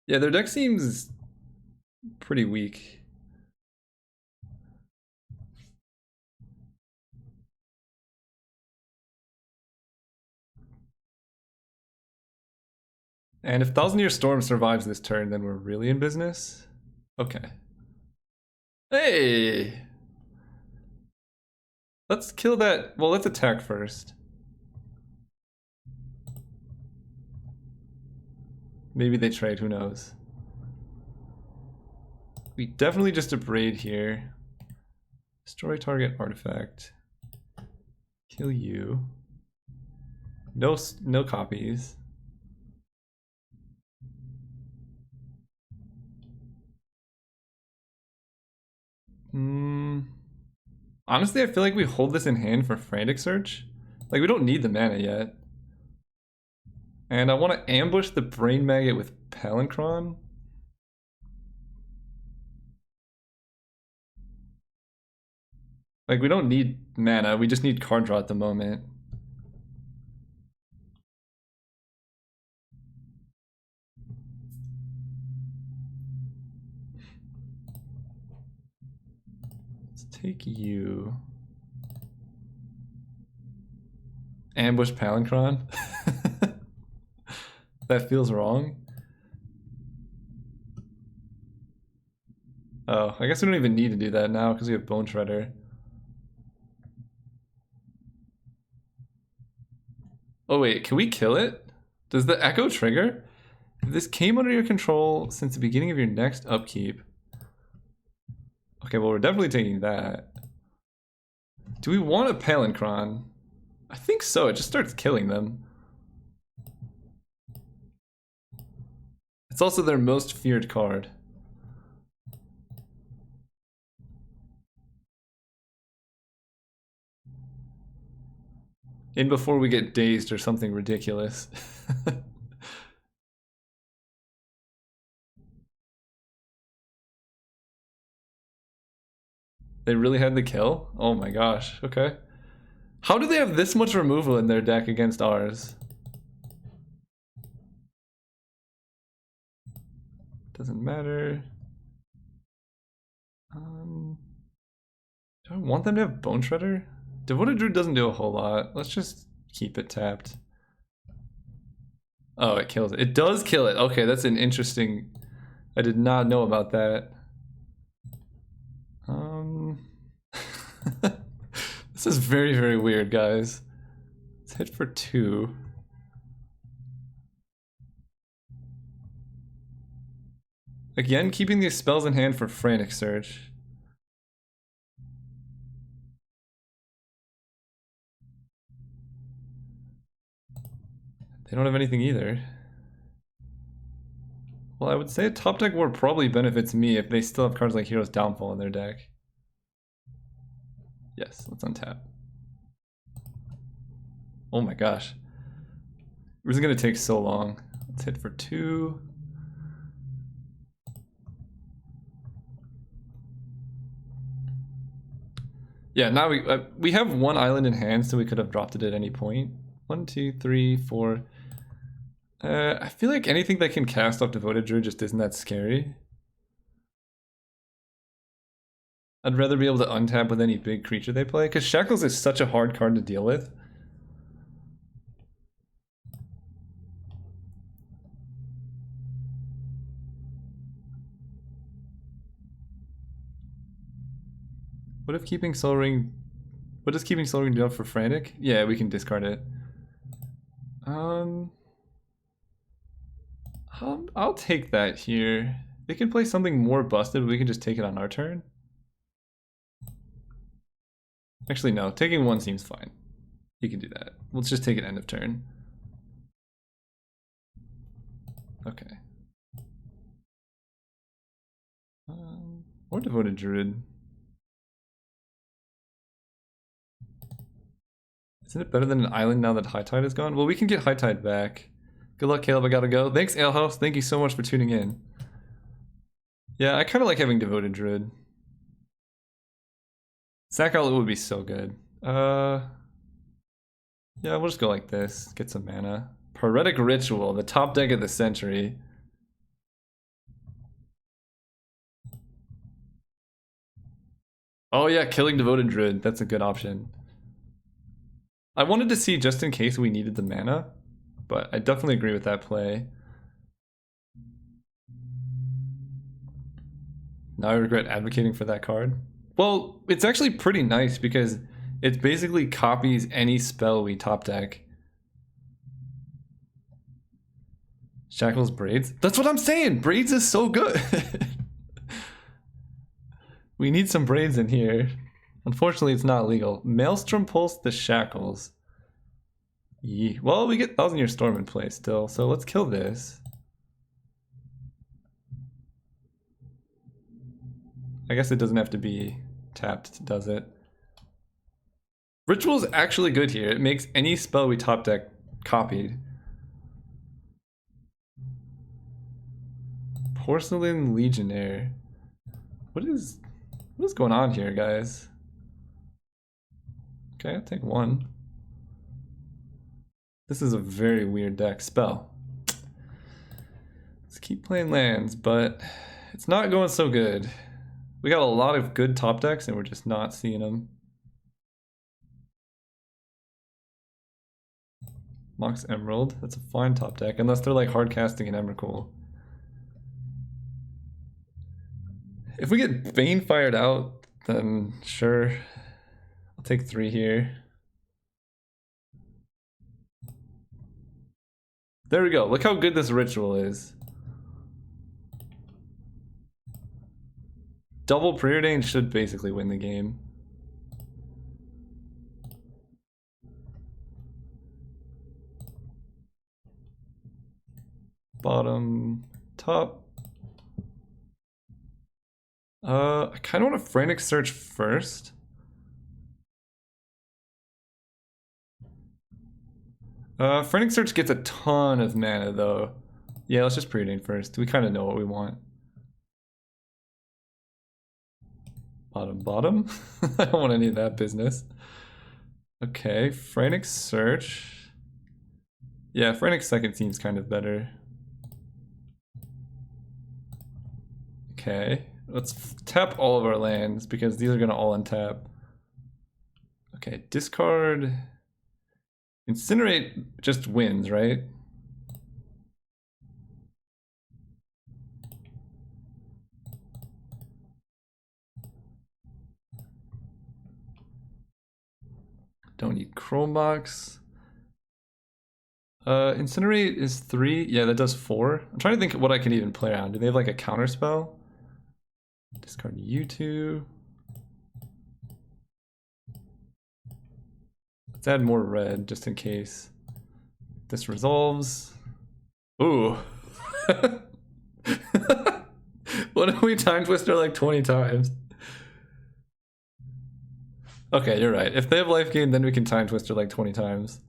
A: Yeah, their deck seems pretty weak. And if 1000-Year Storm survives this turn, then we're really in business? Okay. Hey! Let's kill that. Well, let's attack first. Maybe they trade, who knows. We definitely just abrade here. Destroy target artifact. Kill you. No copies. Honestly, I feel like we hold this in hand for Frantic Search. Like, we don't need the mana yet. And I want to ambush the Brain Maggot with Palinchron. Like, we don't need mana, we just need card draw at the moment. Let's take you. Ambush Palinchron? That feels wrong. Oh, I guess we don't even need to do that now because we have Bone Shredder. Oh wait, can we kill it? Does the Echo trigger? If this came under your control since the beginning of your next upkeep. Okay, well we're definitely taking that. Do we want a Palinchron? I think so, it just starts killing them. It's also their most feared card. In before we get dazed or something ridiculous. They really had the kill? Oh my gosh, okay. How do they have this much removal in their deck against ours? Doesn't matter. Do I want them to have Bone Shredder? Devoted Druid doesn't do a whole lot. Let's just keep it tapped. Oh, it kills it. It does kill it. Okay, that's an interesting... I did not know about that. This is very, very weird, guys. Let's hit for 2. Again, keeping these spells in hand for Frantic Search. They don't have anything either. Well, I would say a top deck war probably benefits me if they still have cards like Hero's Downfall in their deck. Yes, let's untap. Oh my gosh. This is gonna take so long. Let's hit for 2. Yeah, now we have 1 island in hand, so we could have dropped it at any point. 1, 2, 3, 4. I feel like anything that can cast off Devoted Druid just isn't that scary. I'd rather be able to untap with any big creature they play, because Shackles is such a hard card to deal with. What does keeping Soul Ring do for Frantic? Yeah, we can discard it. I'll take that here. They can play something more busted, but we can just take it on our turn. Actually, no. Taking 1 seems fine. You can do that. Let's just take it end of turn. Okay. Or Devoted Druid. Isn't it better than an island now that High Tide is gone? Well, we can get High Tide back. Good luck, Caleb. I gotta go. Thanks, Alehouse. Thank you so much for tuning in. Yeah, I kind of like having Devoted Druid. Sack Outlet would be so good. Yeah, we'll just go like this. Get some mana. Paretic Ritual, the top deck of the century. Oh yeah, killing Devoted Druid. That's a good option. I wanted to see just in case we needed the mana, but I definitely agree with that play. Now I regret advocating for that card. Well, it's actually pretty nice because it basically copies any spell we top deck. Shackles Braids? That's what I'm saying! Braids is so good! We need some braids in here. Unfortunately, it's not legal. Maelstrom Pulse the Shackles. Well, we get Thousand Year Storm in play still, so let's kill this. I guess it doesn't have to be tapped, does it? Ritual's actually good here. It makes any spell we top deck copied. Porcelain Legionnaire. What is going on here, guys? Okay, I'll take 1. This is a very weird deck. Spell. Let's keep playing lands, but it's not going so good. We got a lot of good top decks and we're just not seeing them. Mox Emerald, that's a fine top deck, unless they're like hard casting an Emrakul. If we get Bane fired out, then sure. I'll take 3 here. There we go. Look how good this ritual is. Double Preordain should basically win the game. Bottom, top. I kind of want a Frantic Search first. Frantic Search gets a ton of mana though. Yeah, let's just Preordain first. We kind of know what we want. Bottom. I don't want any of that business. Okay, Frantic Search. Yeah, Frantic Second seems kind of better. Okay, let's tap all of our lands because these are gonna all untap. Okay, discard. Incinerate just wins, right? Don't need Chrome Box. Incinerate is 3. Yeah, that does 4. I'm trying to think what I can even play around. Do they have like a counter spell? Discard U2. Let's add more red just in case. This resolves. Ooh. What if we time twister like 20 times? Okay, you're right. If they have life gain, then we can time twister like 20 times.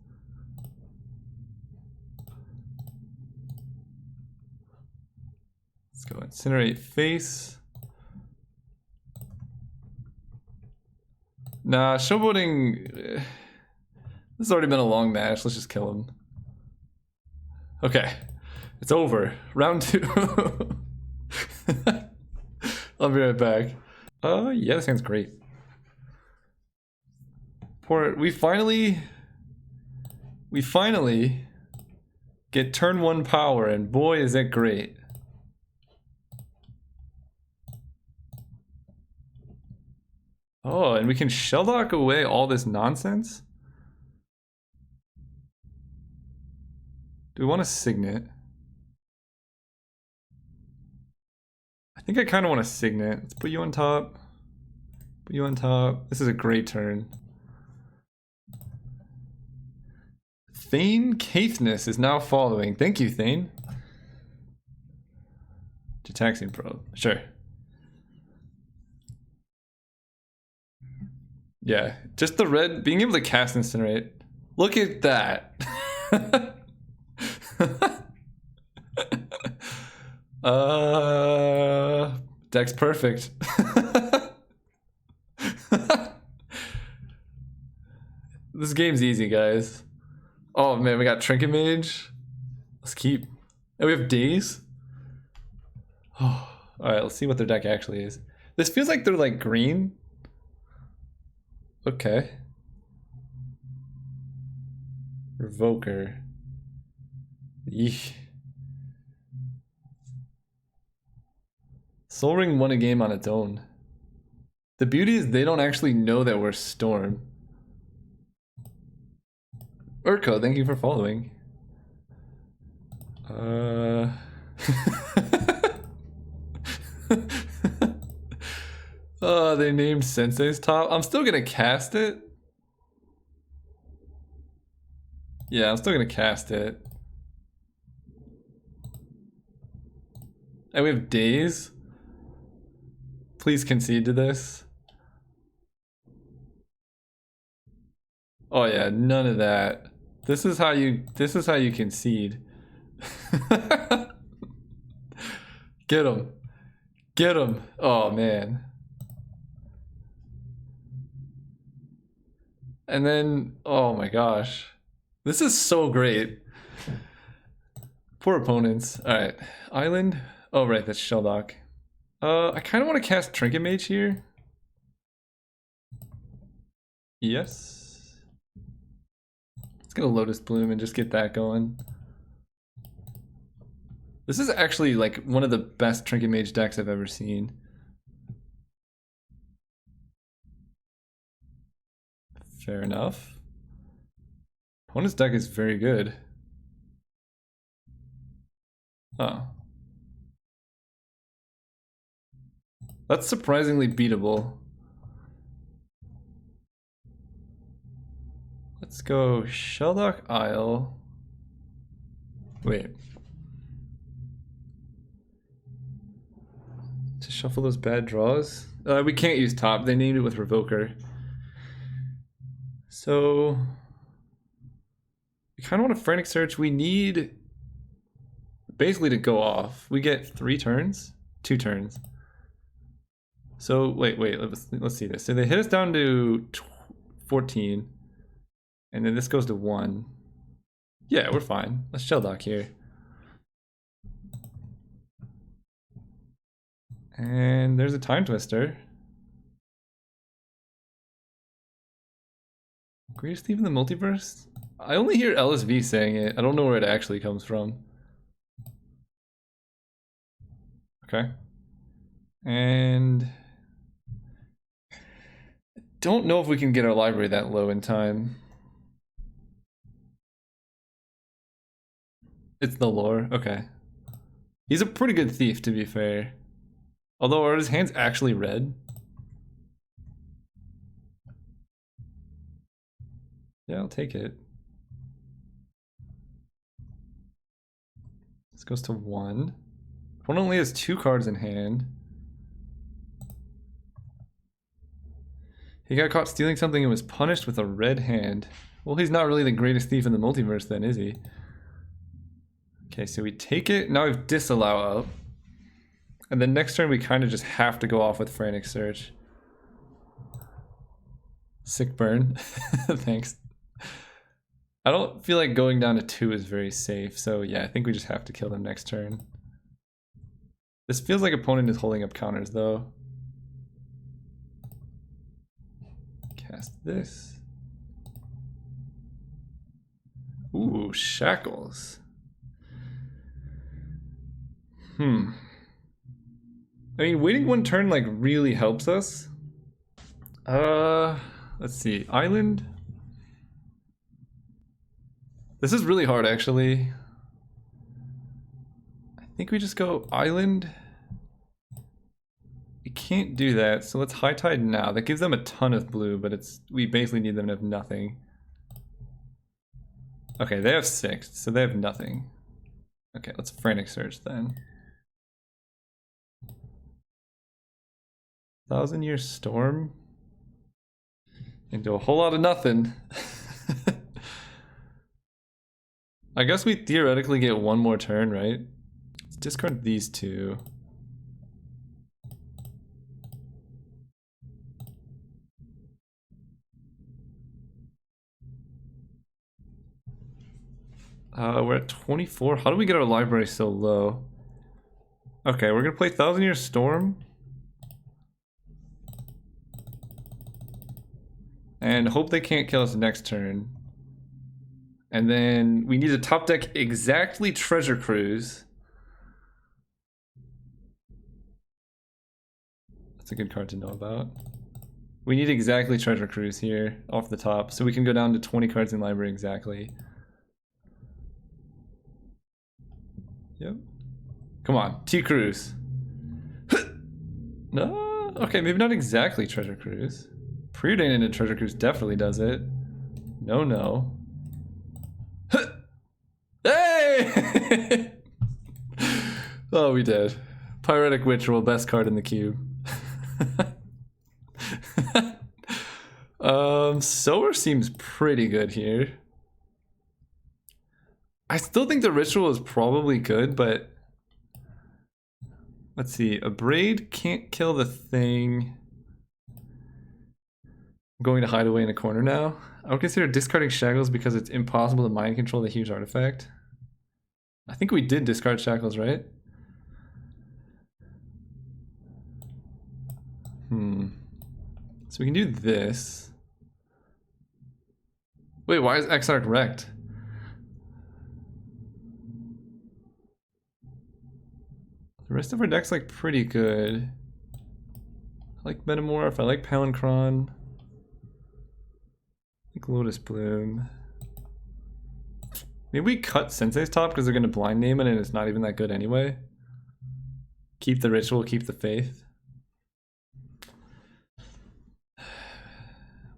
A: Let's go incinerate face. Nah, showboating. This has already been a long match. Let's just kill him. Okay, it's over. Round 2. I'll be right back. Yeah, this hand's great. We finally get turn 1 power, and boy is it great. Oh, and we can shelldock away all this nonsense? Do we want to signet? I think I kind of want to signet. Let's put you on top. Put you on top. This is a great turn. Thane Caithness is now following. Thank you, Thane. Jataxian probe. Sure. Yeah, just the red, being able to cast Incinerate. Look at that. Deck's perfect. This game's easy, guys. Oh man, we got Trinket Mage. Let's keep. And we have Daze. Oh, alright, let's see what their deck actually is. This feels like they're like green. Okay. Revoker. Yeesh. Soul Ring won a game on its own. The beauty is they don't actually know that we're Storm. Urko, thank you for following. Oh, they named Sensei's top. I'm still gonna cast it. Yeah, I'm still gonna cast it. And we have Daze. Please concede to this. Oh yeah, none of that. This is how you concede. Get him. Get him. Oh man. And then, oh my gosh. This is so great. Poor opponents. Alright. Island. Oh right, that's Shelldock. I kind of want to cast Trinket Mage here. Yes. Let's get a Lotus Bloom and just get that going. This is actually like one of the best Trinket Mage decks I've ever seen. Fair enough. Opponent's deck is very good. Oh. That's surprisingly beatable. Let's go Shelldock Isle. Wait. To shuffle those bad draws? We can't use top. They named it with Revoker. So we kind of want a Frantic Search. We need basically to go off. We get 3 turns? 2 turns. So wait, let's see this. So they hit us down to 14. And then this goes to 1. Yeah, we're fine. Let's Shelldock here. And there's a Time Twister. Greatest Thief in the Multiverse? I only hear LSV saying it. I don't know where it actually comes from. Okay. And don't know if we can get our library that low in time. It's the lore. Okay. He's a pretty good thief, to be fair. Although, are his hands actually red? Yeah, I'll take it. This goes to 1. Opponent only has 2 cards in hand. He got caught stealing something and was punished with a red hand. Well, he's not really the greatest thief in the multiverse then, is he? Okay, so we take it. Now we have disallow up. And then next turn we kind of just have to go off with frantic search. Sick burn. Thanks. I don't feel like going down to 2 is very safe, so yeah, I think we just have to kill them next turn. This feels like opponent is holding up counters though. Cast this. Ooh, shackles. I mean, waiting 1 turn like really helps us. Let's see. Island. This is really hard actually. I think we just go island. We can't do that, so let's high tide now. That gives them a ton of blue, but we basically need them to have nothing. Okay, they have 6, so they have nothing. Okay, let's frantic search then. 1,000-year storm into a whole lot of nothing. I guess we theoretically get 1 more turn, right? Let's discard these 2. We're at 24. How do we get our library so low? Okay, we're gonna play 1,000-year storm. And hope they can't kill us next turn. And then we need to top deck exactly Treasure Cruise. That's a good card to know about. We need exactly Treasure Cruise here off the top, so we can go down to 20 cards in library exactly. Yep. Come on, T-Cruise. No? Okay, maybe not exactly Treasure Cruise. Preordained into Treasure Cruise definitely does it. No. Hey! Oh, we did. Pyretic Ritual, best card in the cube. Sower seems pretty good here. I still think the Ritual is probably good, but let's see. A Braid can't kill the thing. I'm going to hide away in a corner now. I would consider discarding Shackles because it's impossible to mind control the huge artifact. I think we did discard Shackles, right? So we can do this. Wait, why is Exarch wrecked? The rest of our deck's like pretty good. I like Metamorph, I like Palancron. I like Lotus Bloom. Maybe we cut Sensei's top because they're going to blind name it and it's not even that good anyway. Keep the Ritual, keep the Faith.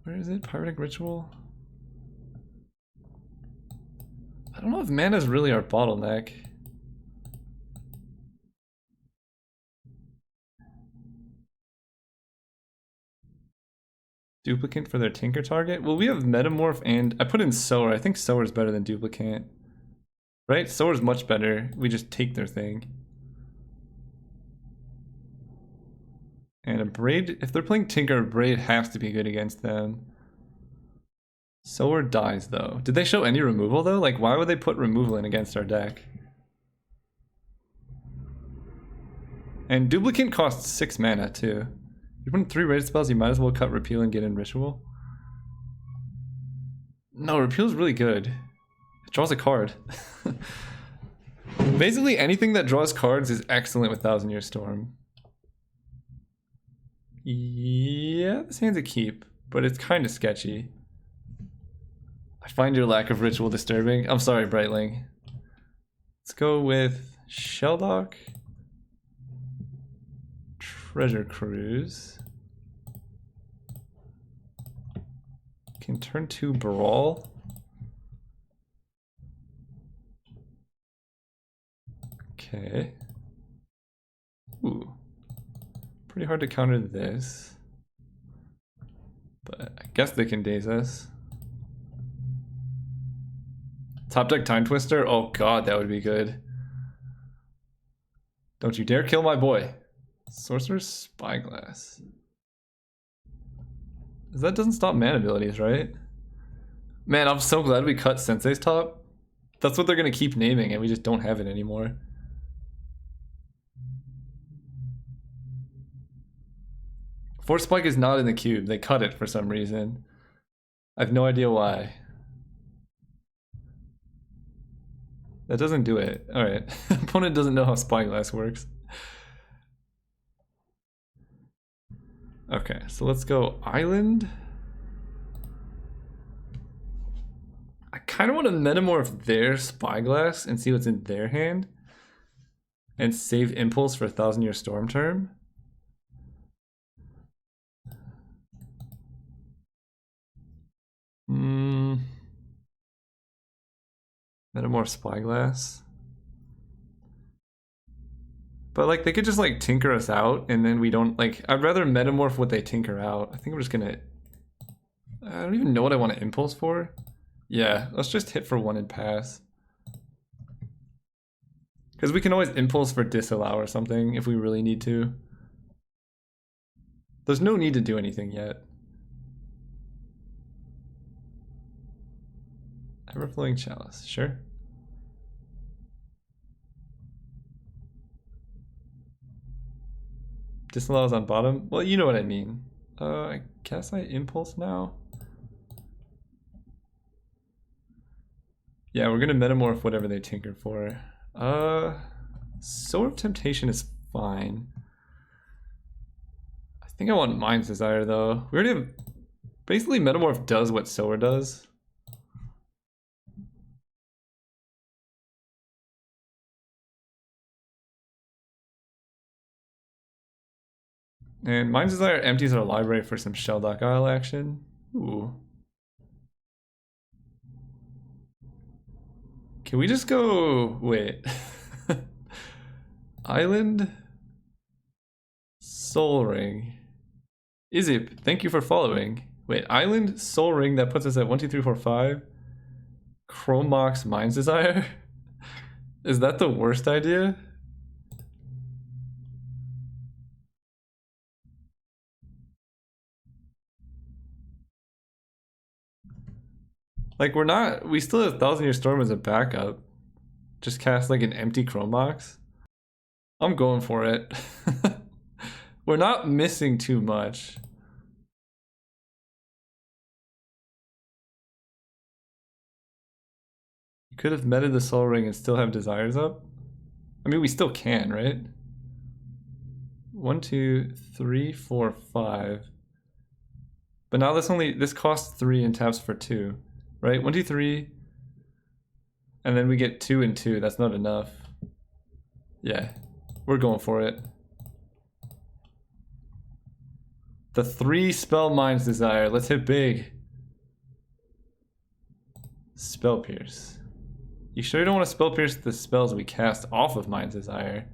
A: Where is it? Pyretic Ritual? I don't know if mana is really our bottleneck. Duplicate for their Tinker target? Well, we have Metamorph and I put in Sower. I think Sower is better than Duplicate. Right? Sower's much better. We just take their thing. And a Braid, if they're playing Tinker, a Braid has to be good against them. Sower dies though. Did they show any removal though? Like, why would they put removal in against our deck? And Duplicate costs 6 mana too. You put in 3 rated spells, you might as well cut Repeal and get in Ritual. No, Repeal is really good. It draws a card. Basically anything that draws cards is excellent with 1,000-Year Storm. Yeah, this hand's a keep, but it's kind of sketchy. I find your lack of Ritual disturbing. I'm sorry, Brightling. Let's go with Shelldock, Treasure Cruise. Can turn 2 Brawl. Okay. Ooh. Pretty hard to counter this. But I guess they can daze us. Top deck Time Twister? Oh god, that would be good. Don't you dare kill my boy. Sorcerer's Spyglass. That doesn't stop mana abilities, right? Man, I'm so glad we cut Sensei's top. That's what they're gonna keep naming, and we just don't have it anymore. Force Spike is not in the cube. They cut it for some reason. I have no idea why. That doesn't do it. Alright. Opponent doesn't know how Spyglass works. Okay, so let's go Island. I kind of want to metamorph their Spyglass and see what's in their hand. And save Impulse for 1,000-Year Storm term. Metamorph Spyglass. But like they could just like tinker us out and then we don't like I'd rather metamorph what they tinker out. I think I'm just gonna I don't even know what I want to impulse for. Yeah, let's just hit for 1 and pass. Because we can always impulse for disallow or something if we really need to. There's no need to do anything yet. Everflowing Chalice, sure. Disallows on bottom? Well, you know what I mean. I guess I impulse now. Yeah, we're gonna metamorph whatever they tinker for. Sword of Temptation is fine. I think I want Mind's Desire though. We already have... Basically, Metamorph does what Sower does. And Mind's Desire empties our library for some Shelldock Isle action. Ooh. Can we just go... Wait. Island? Soul Ring. Izip, thank you for following. Wait, Island, Soul Ring, that puts us at 1, 2, 3, 4, 5. Chrome Mox, Mind's Desire? Is that the worst idea? Like, we're not... We still have 1,000-Year Storm as a backup. Just cast, like, an empty Chrome Mox. I'm going for it. We're not missing too much. You could have meted the Soul Ring and still have Desires up. I mean, we still can, right? 1, 2, 3, 4, 5. But now this costs 3 and taps for 2. Right? 1, 2, 3. And then we get 2 and 2. That's not enough. Yeah. We're going for it. The 3 spell Mind's Desire. Let's hit big. Spell Pierce. You sure you don't want to Spell Pierce the spells we cast off of Mind's Desire?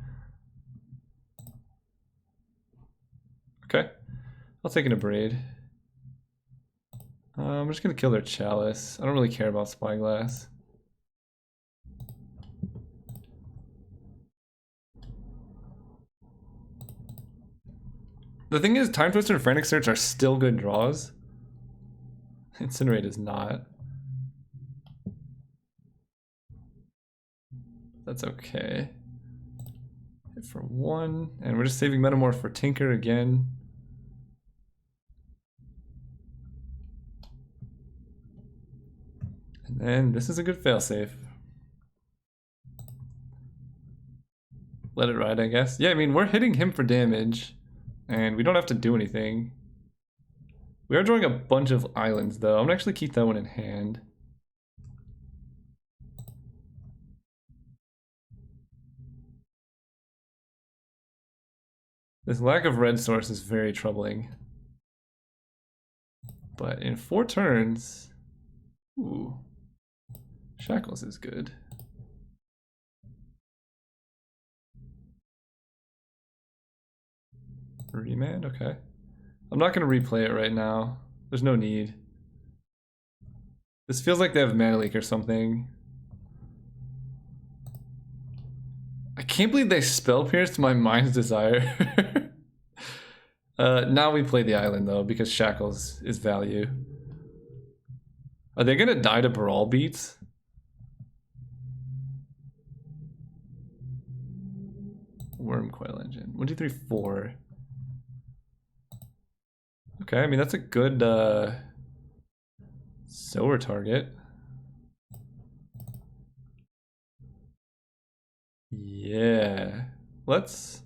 A: Okay. I'll take an Abrade. I'm just gonna kill their Chalice. I don't really care about Spyglass. The thing is, Time Twister and Frantic Search are still good draws. Incinerate is not. That's okay. Hit for 1, and we're just saving Metamorph for Tinker again. And then this is a good failsafe. Let it ride, I guess. Yeah, I mean, we're hitting him for damage, and we don't have to do anything. We are drawing a bunch of islands, though. I'm gonna actually keep that one in hand. This lack of red source is very troubling. But in 4 turns, ooh, Shackles is good. Remand, okay. I'm not gonna replay it right now. There's no need. This feels like they have Mana Leak or something. I can't believe they Spell Pierced my Mind's Desire. Now we play the island though, because Shackles is value. Are they gonna die to Brawl Beats? Worm Coil Engine. 1, 2, 3, 4. Okay, I mean that's a good sower target. Yeah. Let's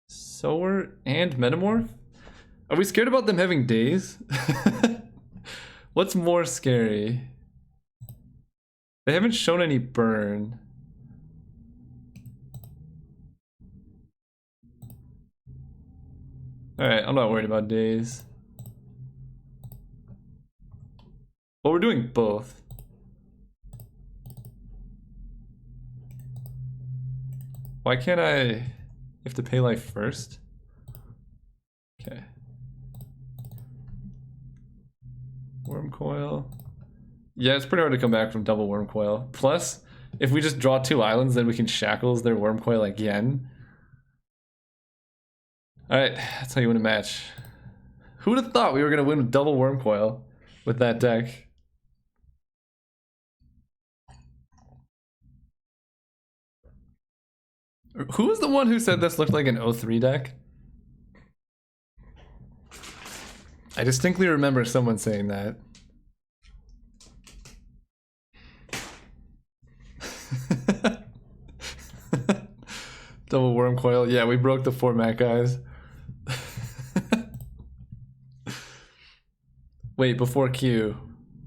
A: sower and metamorph? Are we scared about them having days? What's more scary? They haven't shown any burn. Alright, I'm not worried about days. Well, we're doing both. Why can't I... You have to pay life first? Okay. Worm Coil. Yeah, it's pretty hard to come back from double Worm Coil. Plus, if we just draw 2 islands, then we can Shackles their Worm Coil again. Alright, that's how you win a match. Who would have thought we were going to win with double Worm Coil with that deck? Who was the one who said this looked like an 0-3 deck? I distinctly remember someone saying that. Double Worm Coil. Yeah, we broke the format, guys. Wait, before Q,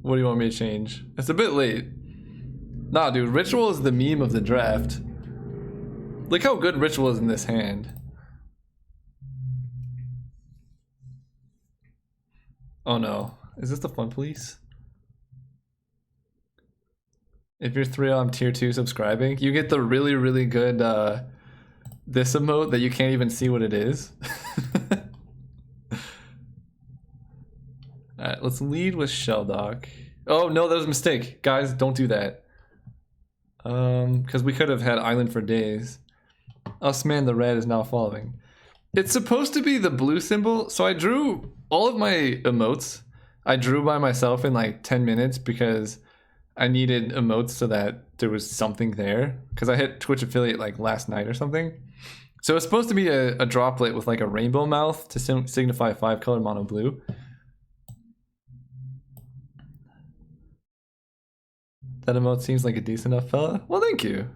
A: what do you want me to change? It's a bit late. Nah, dude, Ritual is the meme of the draft. Look how good Ritual is in this hand. Oh no. Is this the Fun Police? If you're 3, I'm tier 2 subscribing, you get the really, really good this emote that you can't even see what it is. Alright, let's lead with Shelldock. Oh no, that was a mistake. Guys, don't do that. Because we could have had Island for days. Usman the red is now following. It's supposed to be the blue symbol, so I drew all of my emotes. I drew by myself in like 10 minutes because I needed emotes so that there was something there. Because I hit Twitch affiliate like last night or something. So it's supposed to be a droplet with like a rainbow mouth to signify 5-color mono blue. That emote seems like a decent enough fella. Well, thank you.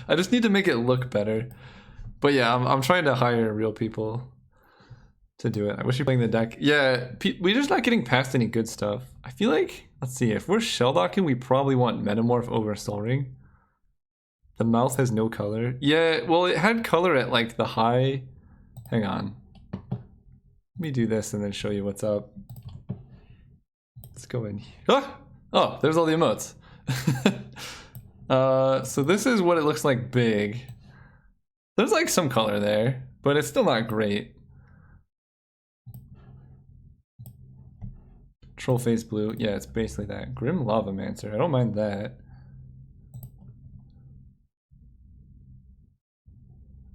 A: I just need to make it look better. But yeah, I'm trying to hire real people to do it. I wish you're playing the deck. Yeah, we're just not getting past any good stuff. I feel like, let's see, if we're Shelldocking, we probably want Metamorph over Soul Ring. The mouth has no color. Yeah, well, it had color at like the high. Hang on. Let me do this and then show you what's up. Let's go in here. Ah! Oh, there's all the emotes. So this is what it looks like big. There's like some color there, but it's still not great. Troll face blue. Yeah, it's basically that. Grim Lavamancer. I don't mind that.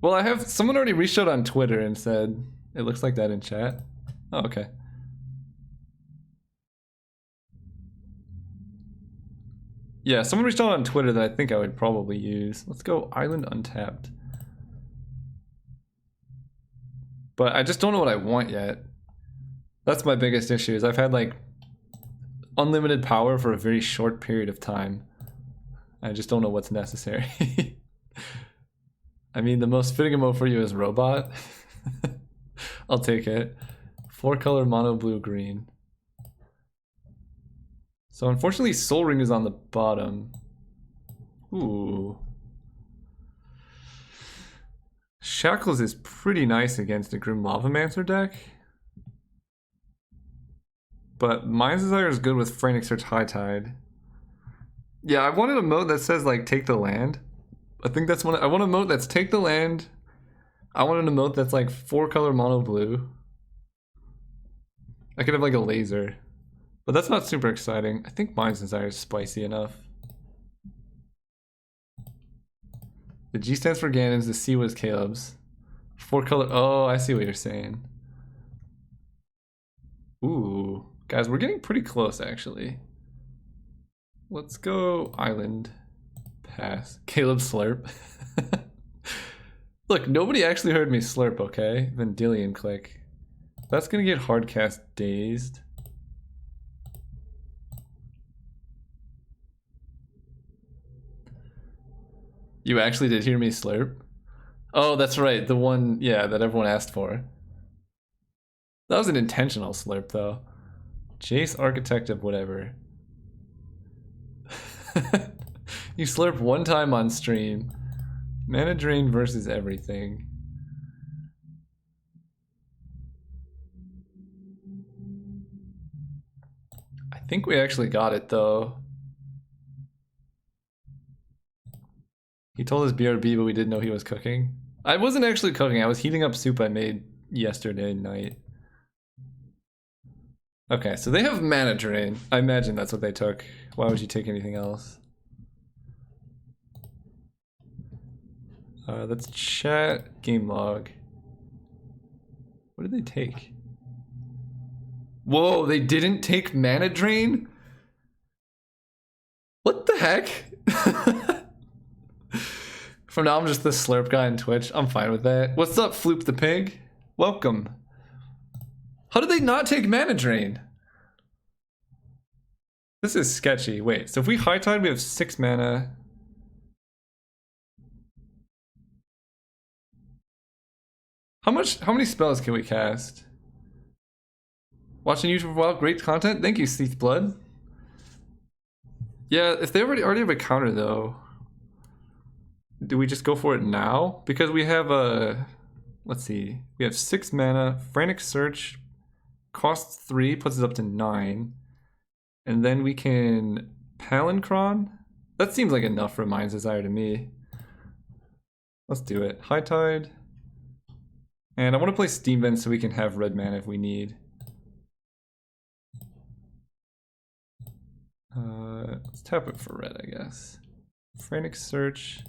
A: Well, I have someone already reached out on Twitter and said it looks like that in chat. Oh, okay. Yeah, someone reached out on Twitter that I think I would probably use. Let's go Island Untapped. But I just don't know what I want yet. That's my biggest issue, is I've had like unlimited power for a very short period of time. I just don't know what's necessary. I mean, the most fitting emote for you is Robot. I'll take it. 4-color mono blue green. So unfortunately Soul Ring is on the bottom. Ooh. Shackles is pretty nice against a Grim Lavamancer deck. But Mind's Desire is good with Frantic Search High Tide. Yeah, I wanted a mode that says, like, take the land. I think that's one. I want a mode that's take the land. I want an emote that's, like, 4-color mono blue. I could have, like, a laser. But that's not super exciting. I think Mind's Desire is spicy enough. The G stands for Ganon's, the C was Caleb's. 4-color. Oh, I see what you're saying. Ooh. Guys, we're getting pretty close, actually. Let's go Island. Pass. Caleb Slurp. Look, nobody actually heard me slurp, okay? Vendilion click. That's gonna get hardcast dazed. You actually did hear me slurp? Oh, that's right. The one, yeah, that everyone asked for. That was an intentional slurp, though. Jace, Architect of whatever. You slurp one time on stream. Mana drain versus everything. I think we actually got it, though. He told us BRB, but we didn't know he was cooking. I wasn't actually cooking. I was heating up soup I made yesterday night. Okay, so they have mana drain. I imagine that's what they took. Why would you take anything else? Let's chat game log. What did they take? Whoa, they didn't take mana drain? What the heck? From now I'm just the slurp guy on Twitch. I'm fine with that. What's up, Floop the Pig? Welcome. How did they not take mana drain? This is sketchy. Wait, so if we high tide, we have 6 mana. How many spells can we cast? Watching YouTube for a while, great content. Thank you, Seath Blood. Yeah, if they already have a counter though, do we just go for it now? Because we have a, let's see, we have 6 mana, Frantic Search, costs 3, puts us up to 9. And then we can Palancron. That seems like enough for Mind's Desire to me. Let's do it. High Tide. And I want to play Steam Vent so we can have red mana if we need. Let's tap it for red, I guess. Frantic Search.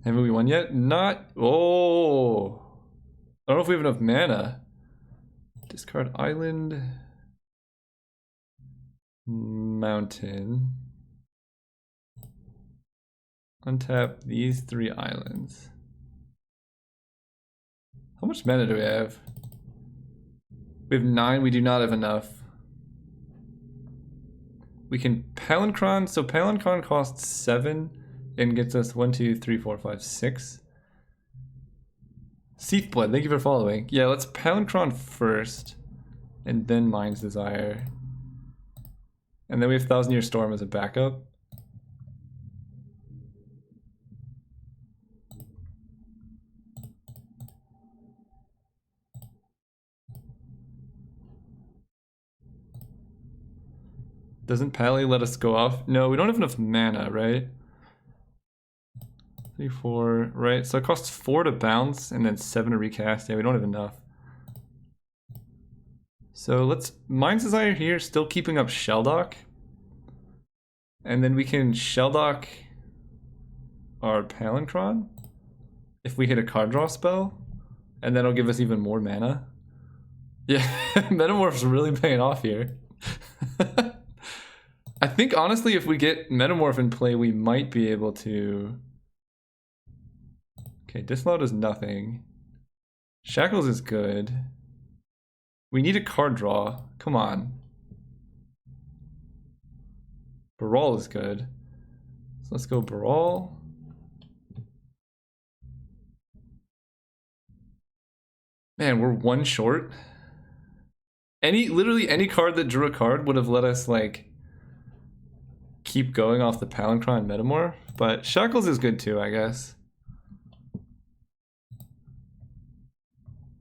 A: Haven't we won yet? Not. Oh. I don't know if we have enough mana. Discard Island. Mountain. Untap these 3 islands. How much mana do we have? We have 9, we do not have enough. We can Palancron, so Palancron costs 7 and gets us 1, 2, 3, 4, 5, 6. Seath Blood, thank you for following. Yeah, let's Palancron first, and then Mind's Desire. And then we have 1,000 Year Storm as a backup. Doesn't Pally let us go off? No, we don't have enough mana, right? 3, 4, right? So it costs 4 to bounce and then 7 to recast. Yeah, we don't have enough. So let's Mind's Desire here, still keeping up Shelldock. And then we can Shelldock our Palancron if we hit a card draw spell. And that'll give us even more mana. Yeah, Metamorph's really paying off here. I think honestly if we get Metamorph in play we might be able to... Okay, Dislodge is nothing. Shackles is good. We need a card draw. Come on. Baral is good. So let's go Baral. Man, we're 1 short. Literally any card that drew a card would have let us like keep going off the Palancron Metamorph, but Shackles is good too, I guess.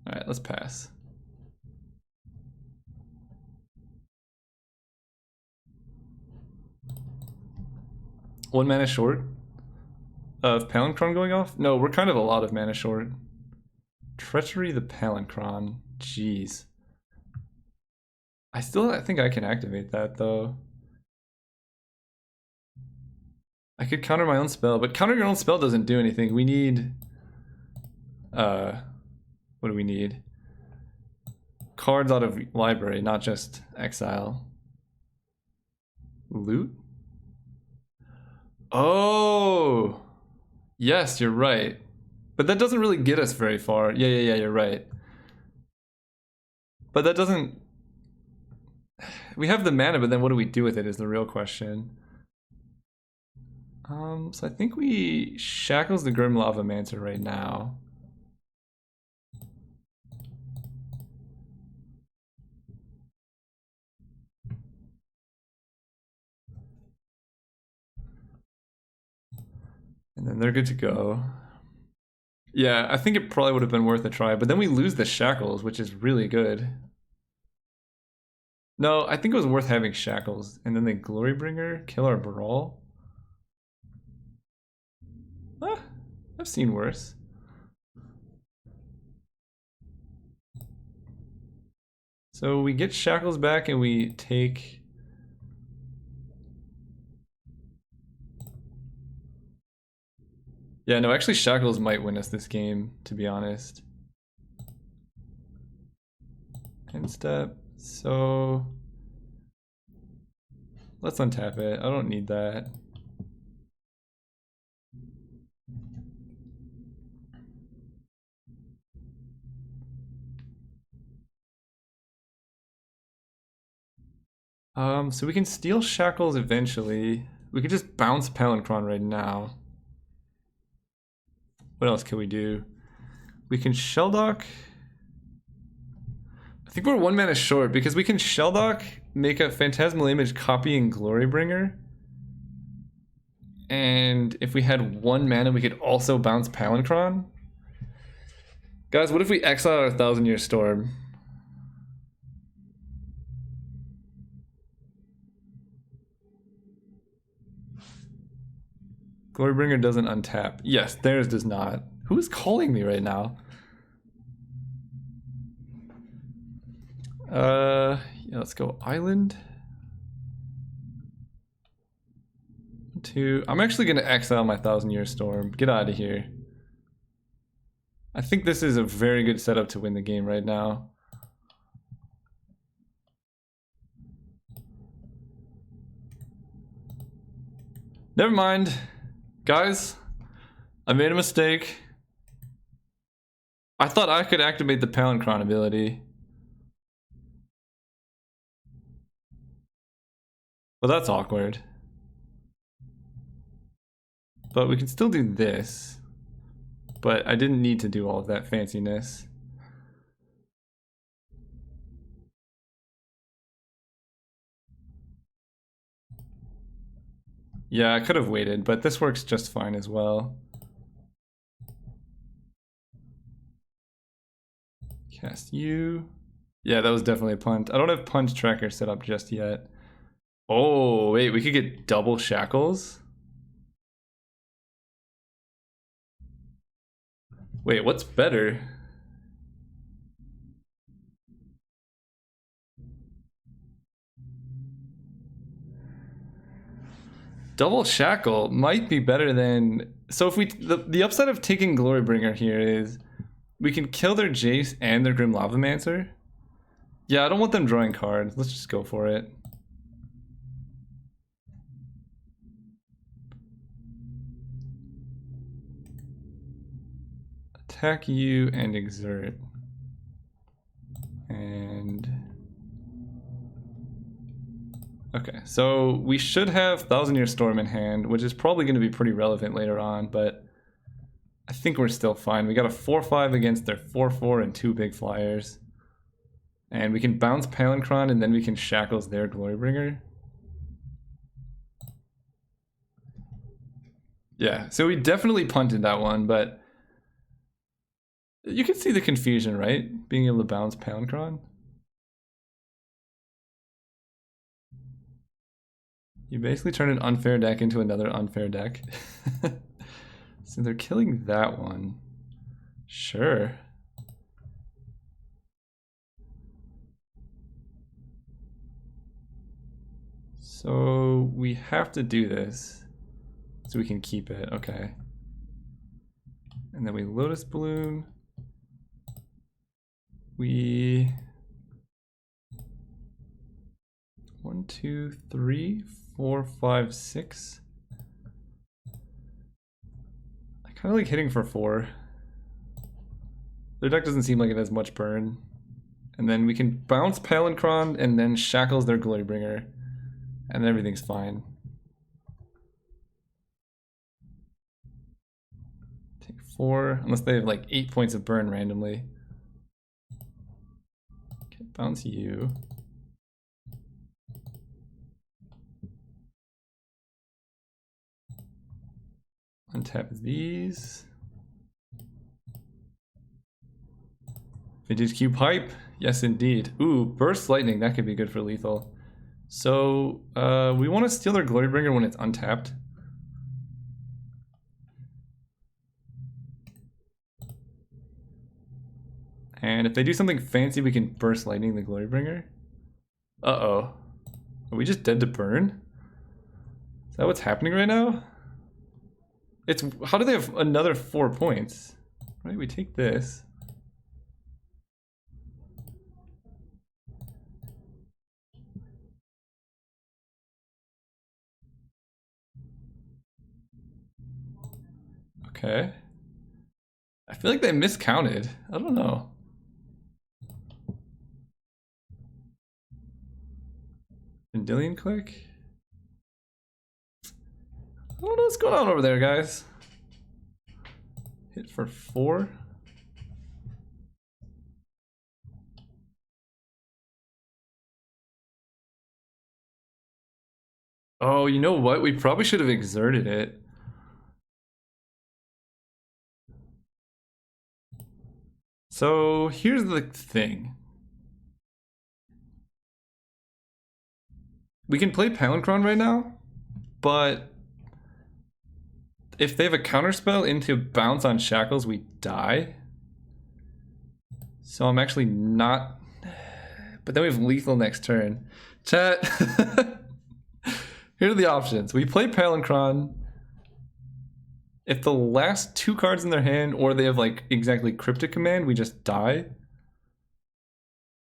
A: Alright, let's pass. One mana short of Palancron going off? No, we're kind of a lot of mana short. Treachery the Palancron. Jeez. I think I can activate that though. I could counter my own spell, but countering your own spell doesn't do anything. We need... what do we need? Cards out of library, not just exile. Loot? Oh! Yes, you're right. But that doesn't really get us very far. Yeah, you're right. But that doesn't... We have the mana, but then what do we do with it is the real question. So I think we Shackles the Grim Lavamancer right now. And then they're good to go. Yeah, I think it probably would have been worth a try, but then we lose the Shackles, which is really good. No, I think it was worth having Shackles. And then the Glorybringer, kill our Brawl. I've seen worse. So we get Shackles back and we take... Yeah, no, actually Shackles might win us this game, to be honest. End step, so... Let's untap it, I don't need that. So we can steal Shackles eventually. We could just bounce Palancron right now. What else can we do? We can Shelldock. I think we're 1 mana short because we can Shelldock, make a Phantasmal Image copying Glorybringer. And if we had 1 mana, we could also bounce Palancron. Guys, what if we exile our 1000-Year Storm? Glorybringer doesn't untap. Yes, theirs does not. Who is calling me right now? Yeah, let's go Island. 2. I'm actually gonna exile my 1000-Year Storm. Get out of here. I think this is a very good setup to win the game right now. Never mind. Guys, I made a mistake. I thought I could activate the Palancron ability. Well, that's awkward. But we can still do this. But I didn't need to do all of that fanciness. Yeah, I could have waited, but this works just fine as well. Cast you. Yeah, that was definitely a punt. I don't have punch tracker set up just yet. Oh, wait, we could get double Shackles? Wait, what's better? Double Shackle might be better than... So if we... The upside of taking Glorybringer here is we can kill their Jace and their Grim Lavamancer. Yeah, I don't want them drawing cards. Let's just go for it. Attack you and exert. And... Okay, so we should have 1000-Year Storm in hand, which is probably going to be pretty relevant later on, but I think we're still fine. We got a 4-5 against their 4-4 and 2 big flyers. And we can bounce Palancron and then we can Shackles their Glorybringer. Yeah, so we definitely punted that one, but you can see the confusion, right? Being able to bounce Palinchron. You basically turn an unfair deck into another unfair deck. So they're killing that one. Sure. So we have to do this so we can keep it. Okay. And then we Lotus Bloom. We 1, 2, 3, 4, 5, 6. I kind of like hitting for 4. Their deck doesn't seem like it has much burn. And then we can bounce Palinchron and then shackles their Glorybringer. And then everything's fine. Take 4, unless they have like 8 points of burn randomly. Okay, bounce you. Untap these. Vintage Cube Pipe. Yes, indeed. Ooh, Burst Lightning. That could be good for lethal. So, we want to steal their Glorybringer when it's untapped. And if they do something fancy, we can Burst Lightning the Glorybringer. Uh-oh. Are we just dead to burn? Is that what's happening right now? It's how do they have another 4 points? Right, we take this. Okay. I feel like they miscounted. I don't know. Vendilion click? I don't know what's going on over there, guys. Hit for 4. Oh, you know what? We probably should have exerted it. So here's the thing. We can play Palinchron right now, but if they have a counterspell into bounce on shackles, we die. So I'm actually not. But then we have lethal next turn. Chat. Here are the options. We play Palinchron. If the last 2 cards in their hand, or they have like exactly Cryptic Command, we just die.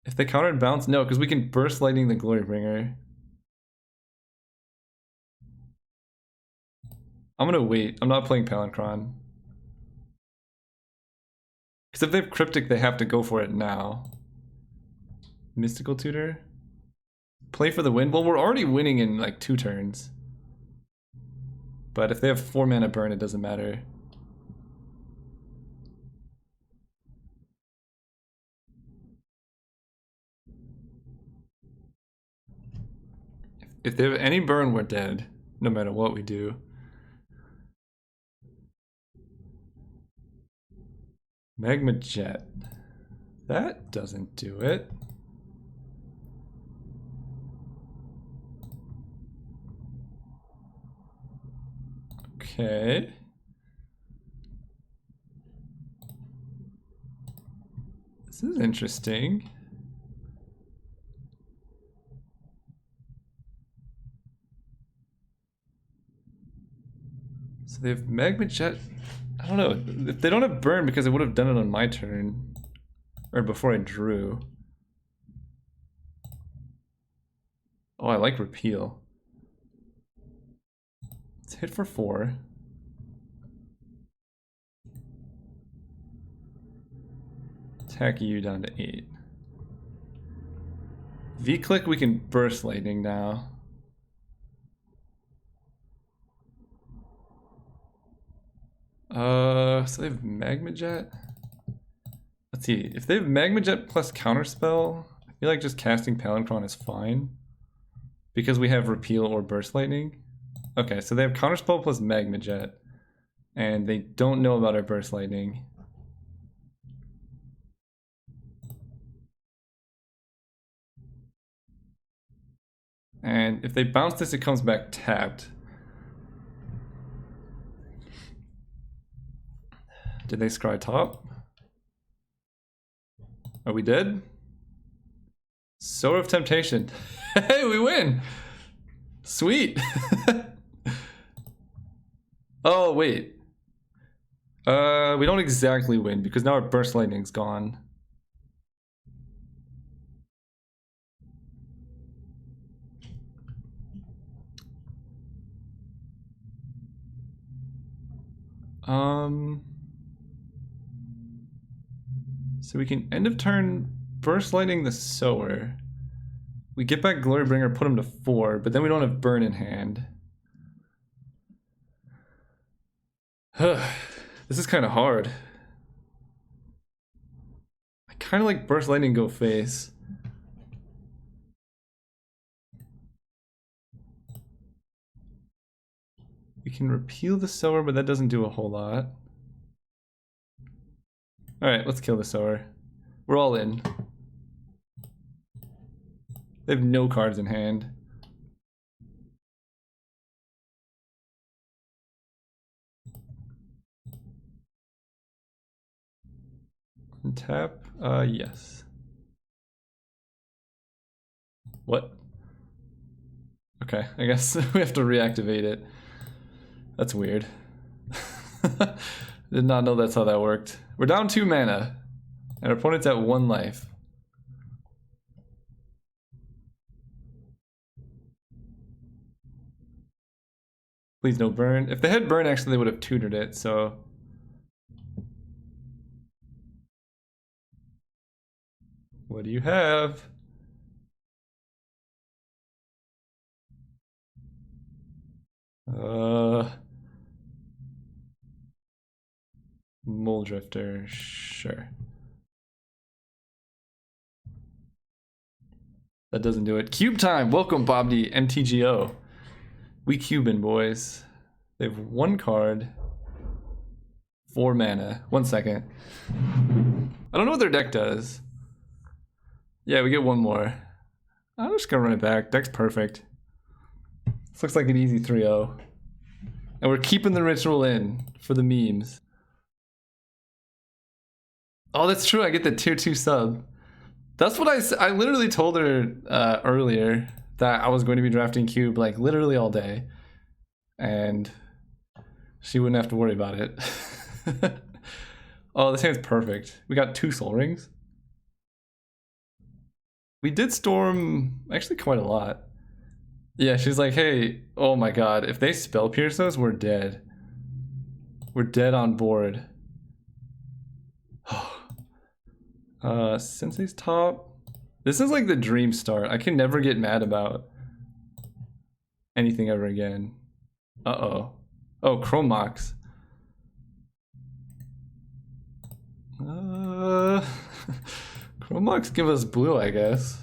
A: If they counter and bounce, no, because we can Burst Lightning the Glorybringer. I'm gonna wait. I'm not playing Palinchron. Because if they have Cryptic, they have to go for it now. Mystical Tutor. Play for the win. Well, we're already winning in like 2 turns. But if they have 4 mana burn, it doesn't matter. If they have any burn, we're dead. No matter what we do. Magma Jet. That doesn't do it. Okay. This is interesting. So they have Magma Jet. I don't know. If they don't have burn, because I would have done it on my turn. Or before I drew. Oh, I like Repeal. Let's hit for 4. Attack you down to 8. V-click, we can Burst Lightning now. So they have Magma Jet. Let's see, if they have Magma Jet plus Counterspell, I feel like just casting Palinchron is fine. Because we have Repeal or Burst Lightning. Okay, so they have Counterspell plus Magma Jet. And they don't know about our burst lightning. And if they bounce this, it comes back tapped. Did they scry top? Are we dead? Sower of Temptation. Hey, we win! Sweet! Oh, wait. We don't exactly win because now our burst lightning's gone. So we can end of turn burst lightning the sower. We get back Glorybringer, put him to 4, but then we don't have burn in hand. This is kind of hard. I kind of like burst lightning go face. We can repeal the sower, but that doesn't do a whole lot. Alright, let's kill the sower. We're all in. They have no cards in hand. Untap? Yes. What? Okay, I guess we have to reactivate it. That's weird. Did not know that's how that worked. We're down 2 mana, and our opponent's at 1 life. Please no burn. If they had burn, actually, they would have tutored it, so... What do you have? Mole Drifter, sure. That doesn't do it. Cube time! Welcome, Bobby MTGO. We Cuban, boys. They have 1 card. 4 mana. 1 second. I don't know what their deck does. Yeah, we get 1 more. I'm just gonna run it back. Deck's perfect. This looks like an easy 3-0. And we're keeping the ritual in for the memes. Oh, that's true. I get the tier 2 sub. That's what I literally told her earlier, that I was going to be drafting Cube like literally all day. And she wouldn't have to worry about it. Oh, this hand's perfect. We got 2 Soul Rings. We did storm actually quite a lot. Yeah, she's like, hey, oh my god, if they spell pierce us, we're dead. We're dead on board. Sensei's top. This is like the dream start. I can never get mad about anything ever again. Uh-oh. Oh, Chromox. Chromox give us blue, I guess.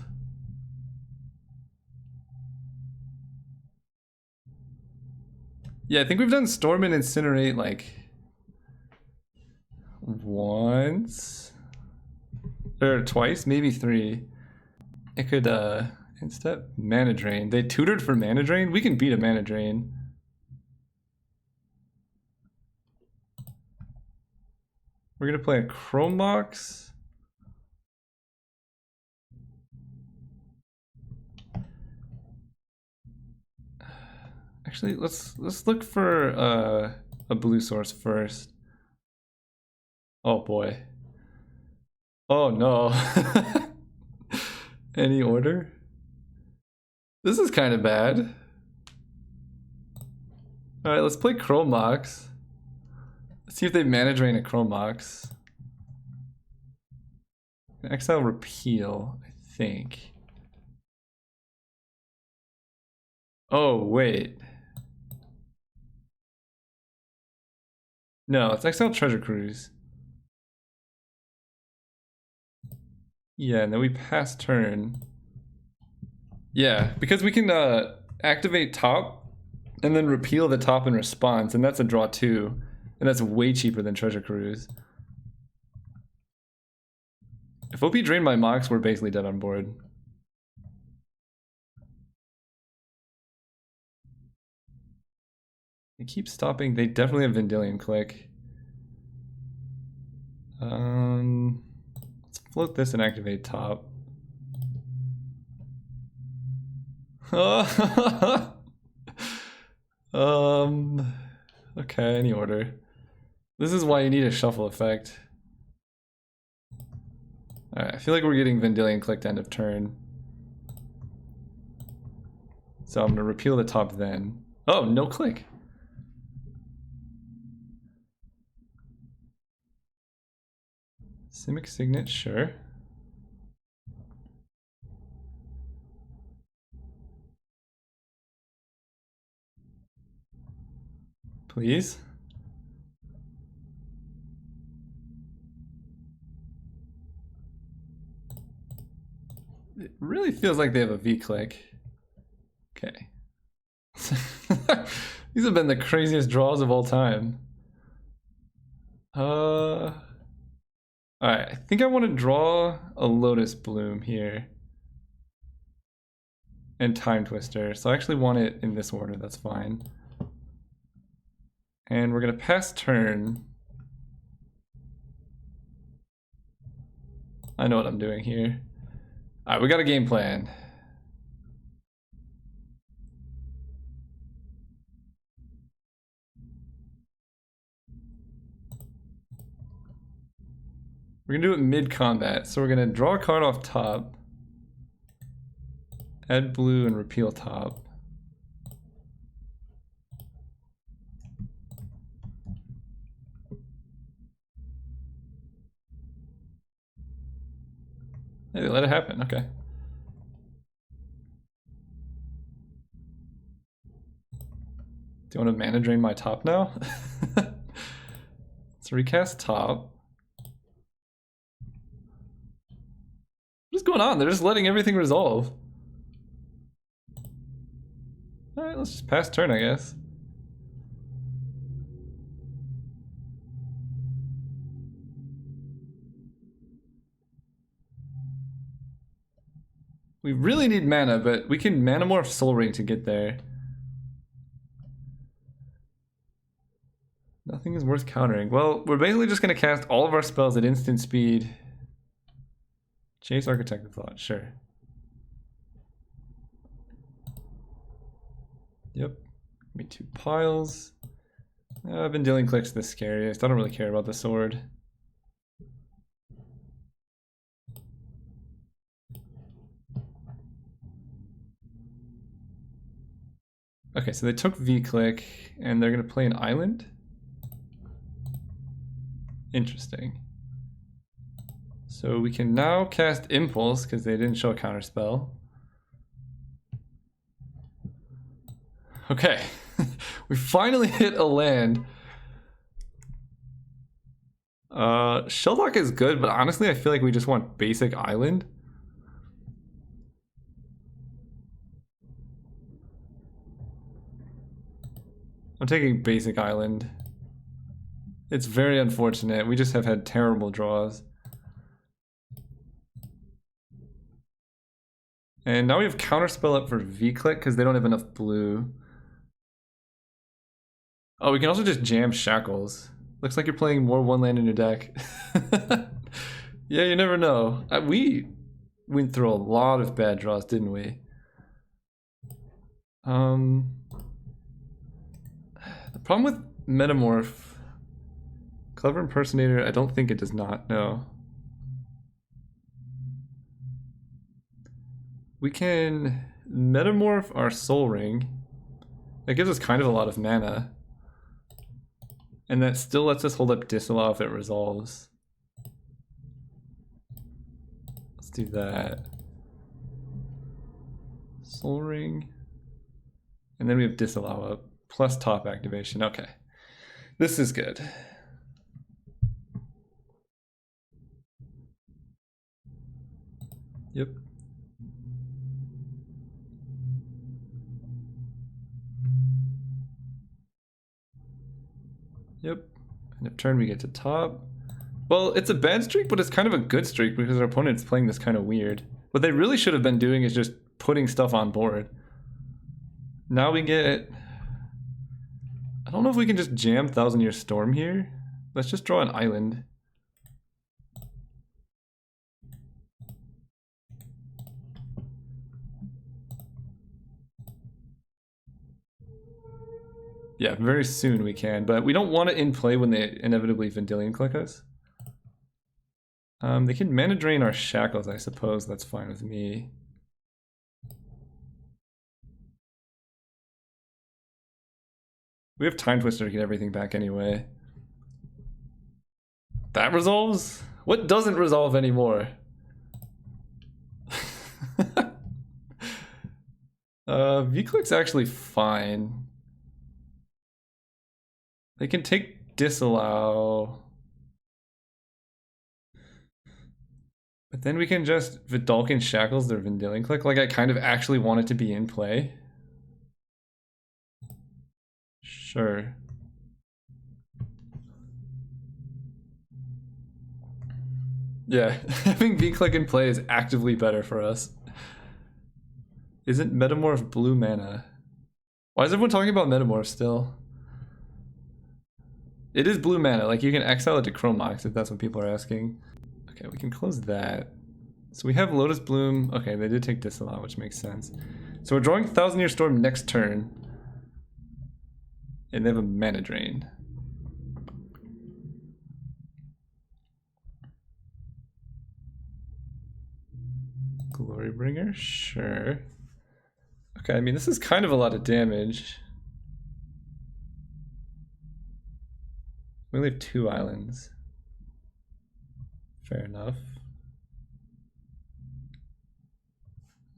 A: Yeah, I think we've done Storm and Incinerate like once or twice, maybe 3. It could instead Mana Drain. They tutored for Mana Drain. We can beat a Mana Drain. We're gonna play a Chromox. Actually, let's look for a blue source first. Oh boy. Oh no. Any order? This is kind of bad. Alright, let's play Chromox. Let's see if they Mana Drain a Chromox. Exile Repeal, I think. Oh, wait. No, it's Exile Treasure Cruise. Yeah, and then we pass turn. Yeah, because we can activate top and then repeal the top in response, and that's a draw 2. And that's way cheaper than Treasure Cruise. If OP drained my Mox, we're basically dead on board. They keep stopping. They definitely have Vendilion Click. Let's float this and activate top. Okay, any order. This is why you need a shuffle effect. Alright, I feel like we're getting Vendilion clicked end of turn. So I'm gonna repeal the top then. Oh, no click. Simic Signet, sure. Please. It really feels like they have a V-click. Okay. These have been the craziest draws of all time. Alright, I think I want to draw a Lotus Bloom here. And Time Twister. So I actually want it in this order, that's fine. And we're gonna pass turn. I know what I'm doing here. Alright, we got a game plan. We're gonna do it mid-combat. So we're gonna draw a card off top. Add blue and repeal top. Hey, let it happen, okay. Do you want to mana drain my top now? Let's recast top. What's going on? They're just letting everything resolve. Alright, let's just pass turn, I guess. We really need mana, but we can mana morph Soul Ring to get there. Nothing is worth countering. Well, we're basically just going to cast all of our spells at instant speed. Chase Architect of Thought, sure. Yep. Give me 2 piles. I've been dealing clicks the scariest. I don't really care about the sword. Okay, so they took V-click, and they're going to play an island? Interesting. So we can now cast Impulse, because they didn't show a counterspell. Okay, we finally hit a land. Shelldock is good, but honestly I feel like we just want basic island. I'm taking basic island. It's very unfortunate. We just have had terrible draws. And now we have counterspell up for V-click because they don't have enough blue. Oh, we can also just jam Shackles. Looks like you're playing more one land in your deck. Yeah, you never know. We went through a lot of bad draws, didn't we? The problem with Metamorph, Clever Impersonator, I don't think it does not, no. We can Metamorph our Soul Ring. That gives us kind of a lot of mana. And that still lets us hold up Disallow if it resolves. Let's do that. Soul Ring. And then we have Disallow up. Plus top activation. Okay. This is good. Yep. Yep. And if turn we get to top. Well, it's a bad streak, but it's kind of a good streak because our opponent's playing this kind of weird. What they really should have been doing is just putting stuff on board. Now we get... I don't know if we can just jam Thousand Year Storm here. Let's just draw an island. Yeah, very soon we can, but we don't want it in play when they inevitably Vendilion click us. They can mana drain our shackles, I suppose. That's fine with me. We have Time Twister to get everything back anyway. That resolves? What doesn't resolve anymore? V-Click's actually fine. They can take Disallow. But then we can just Vidalcan Shackles their Vendilion click. Like, I kind of actually want it to be in play. Sure. Yeah, having V-Click in play is actively better for us. Isn't Metamorph blue mana? Why is everyone talking about Metamorph still? It is blue mana, like you can exile it to Chromox if that's what people are asking. Okay, we can close that. So we have Lotus Bloom. Okay, they did take Disallow, which makes sense. So we're drawing Thousand Year Storm next turn. And they have a mana drain. Glorybringer? Sure. Okay, I mean, this is kind of a lot of damage. We only have 2 islands. Fair enough.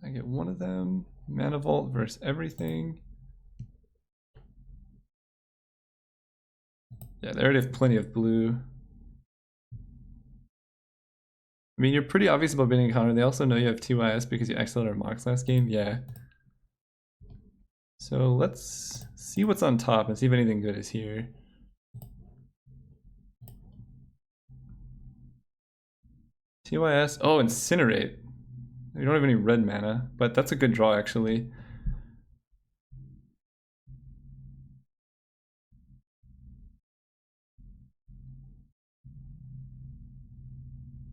A: I get one of them. Mana Vault versus everything. Yeah, they already have plenty of blue. I mean, you're pretty obvious about beating a counter. They also know you have TYS because you exiled our Mox last game. Yeah. So let's see what's on top and see if anything good is here. TYS. Oh, Incinerate. We don't have any red mana, but that's a good draw actually.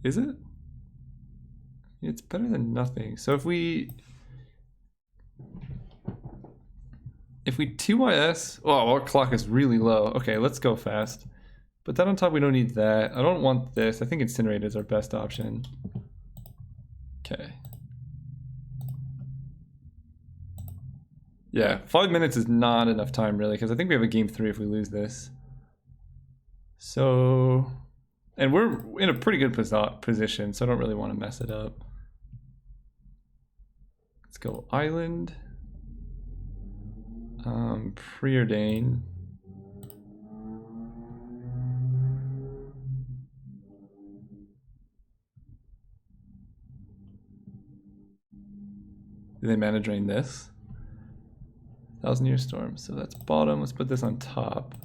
A: Is it? It's better than nothing. So if we TYS, oh, our clock is really low. Okay, let's go fast. But then on top, we don't need that. I don't want this. I think Incinerate is our best option. Okay. Yeah, 5 minutes is not enough time really, because I think we have a game 3 if we lose this. So, and we're in a pretty good position, so I don't really want to mess it up. Let's go Island. Preordain. Do they mana drain this? Thousand Year Storm. So that's bottom. Let's put this on top.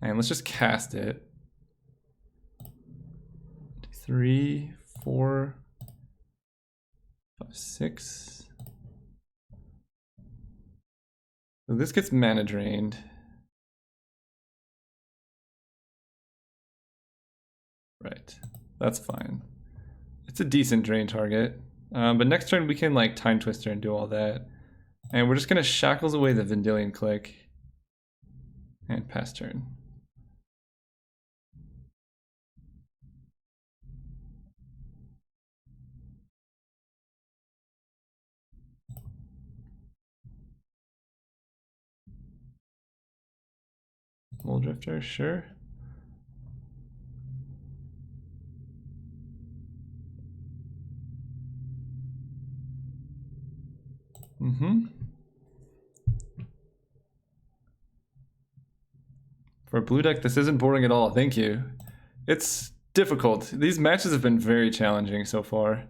A: And let's just cast it. 3, 4, 5, 6. So this gets mana drained. Right. That's fine. It's a decent drain target. But next turn we can like Time Twister and do all that. And we're just gonna Shackles away the Vendilion click. And pass turn. Mole Drifter, sure. For a blue deck, this isn't boring at all. Thank you. It's difficult. These matches have been very challenging so far.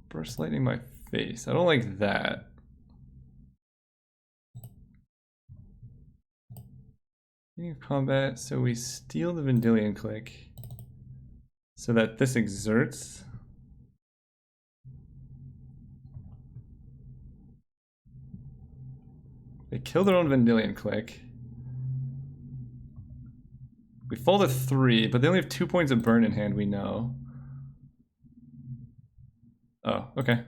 A: Burst lightning my face. I don't like that. Beginning of combat, so we steal the Vendilion click so that this exerts. They kill their own Vendilion click. We fall to 3, but they only have 2 points of burn in hand, we know. Oh, okay.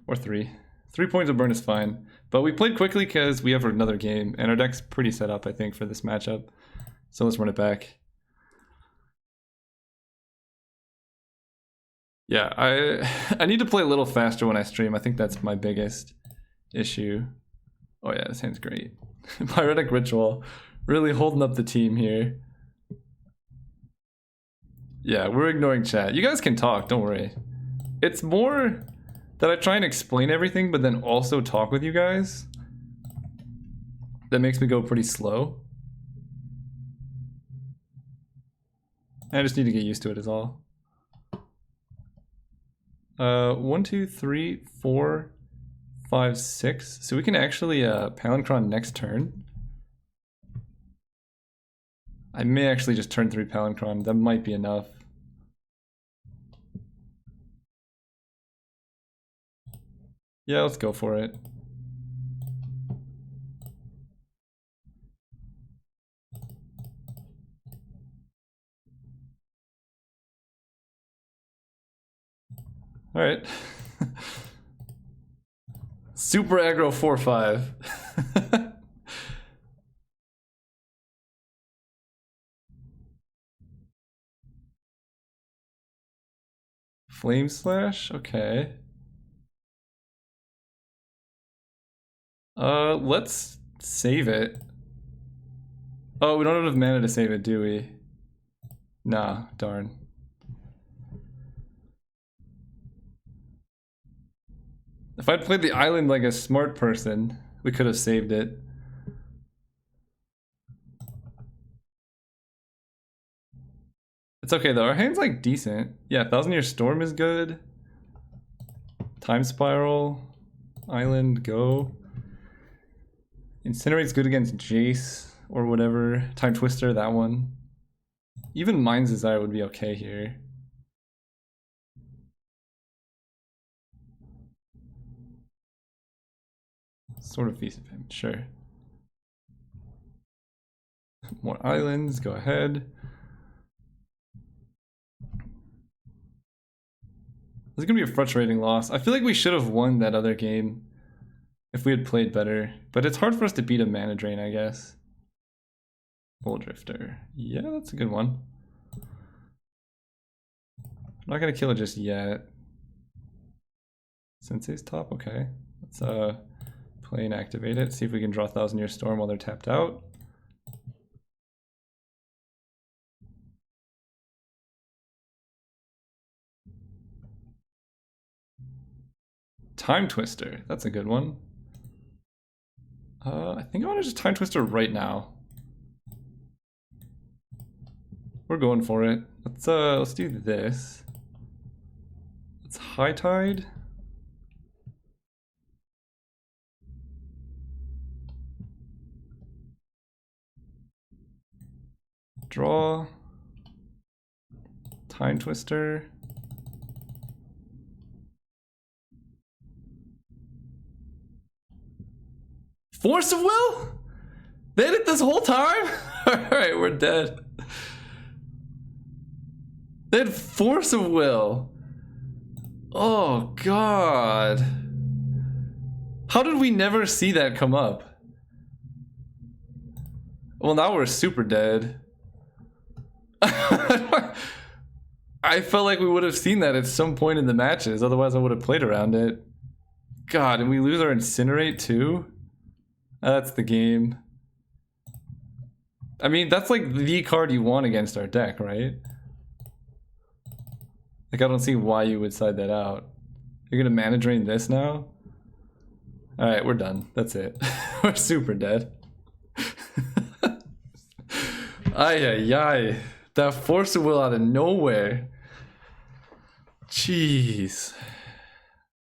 A: Or 3. 3 points of burn is fine. But we played quickly because we have another game, and our deck's pretty set up, I think, for this matchup. So let's run it back. Yeah, I need to play a little faster when I stream. I think that's my biggest issue. Oh yeah, this hand's great. Pyretic Ritual. Really holding up the team here. Yeah, we're ignoring chat. You guys can talk, don't worry. It's more that I try and explain everything, but then also talk with you guys. That makes me go pretty slow. I just need to get used to it is all. 1, 2, 3, 4, 5, 6. So we can actually Palinchron next turn. I may actually just turn 3 Palinchron. That might be enough. Yeah, let's go for it. All right. Super aggro 4/5. Flame Slash? Okay. Let's save it. Oh, we don't have enough mana to save it, do we? Nah, darn. If I'd played the island like a smart person, we could have saved it. It's okay though, our hand's like decent. Yeah, Thousand Year Storm is good. Time Spiral, Island, go. Incinerate's good against Jace or whatever. Time Twister, that one. Even Mind's Desire would be okay here. Sort of Feast of Him, sure. More islands, go ahead. This is gonna be a frustrating loss. I feel like we should have won that other game if we had played better, but it's hard for us to beat a mana drain, I guess. Bull Drifter, yeah, that's a good one. I'm not gonna kill it just yet. Sensei's top, okay. Let's play and activate it, see if we can draw Thousand Year Storm while they're tapped out. Time Twister, that's a good one. I think I want to just Time Twister right now. We're going for it. Let's do this. Let's High Tide. Draw. Time Twister. Force of Will? They had it this whole time? Alright, we're dead. They had Force of Will. Oh god. How did we never see that come up? Well, now we're super dead. I felt like we would have seen that at some point in the matches, otherwise I would have played around it. God, and we lose our Incinerate too? That's the game. I mean, that's like the card you want against our deck, right? Like, I don't see why you would side that out. You're gonna mana drain this now? Alright, we're done. That's it. We're super dead. Ay, ay, ay. That Force of Will out of nowhere. Jeez.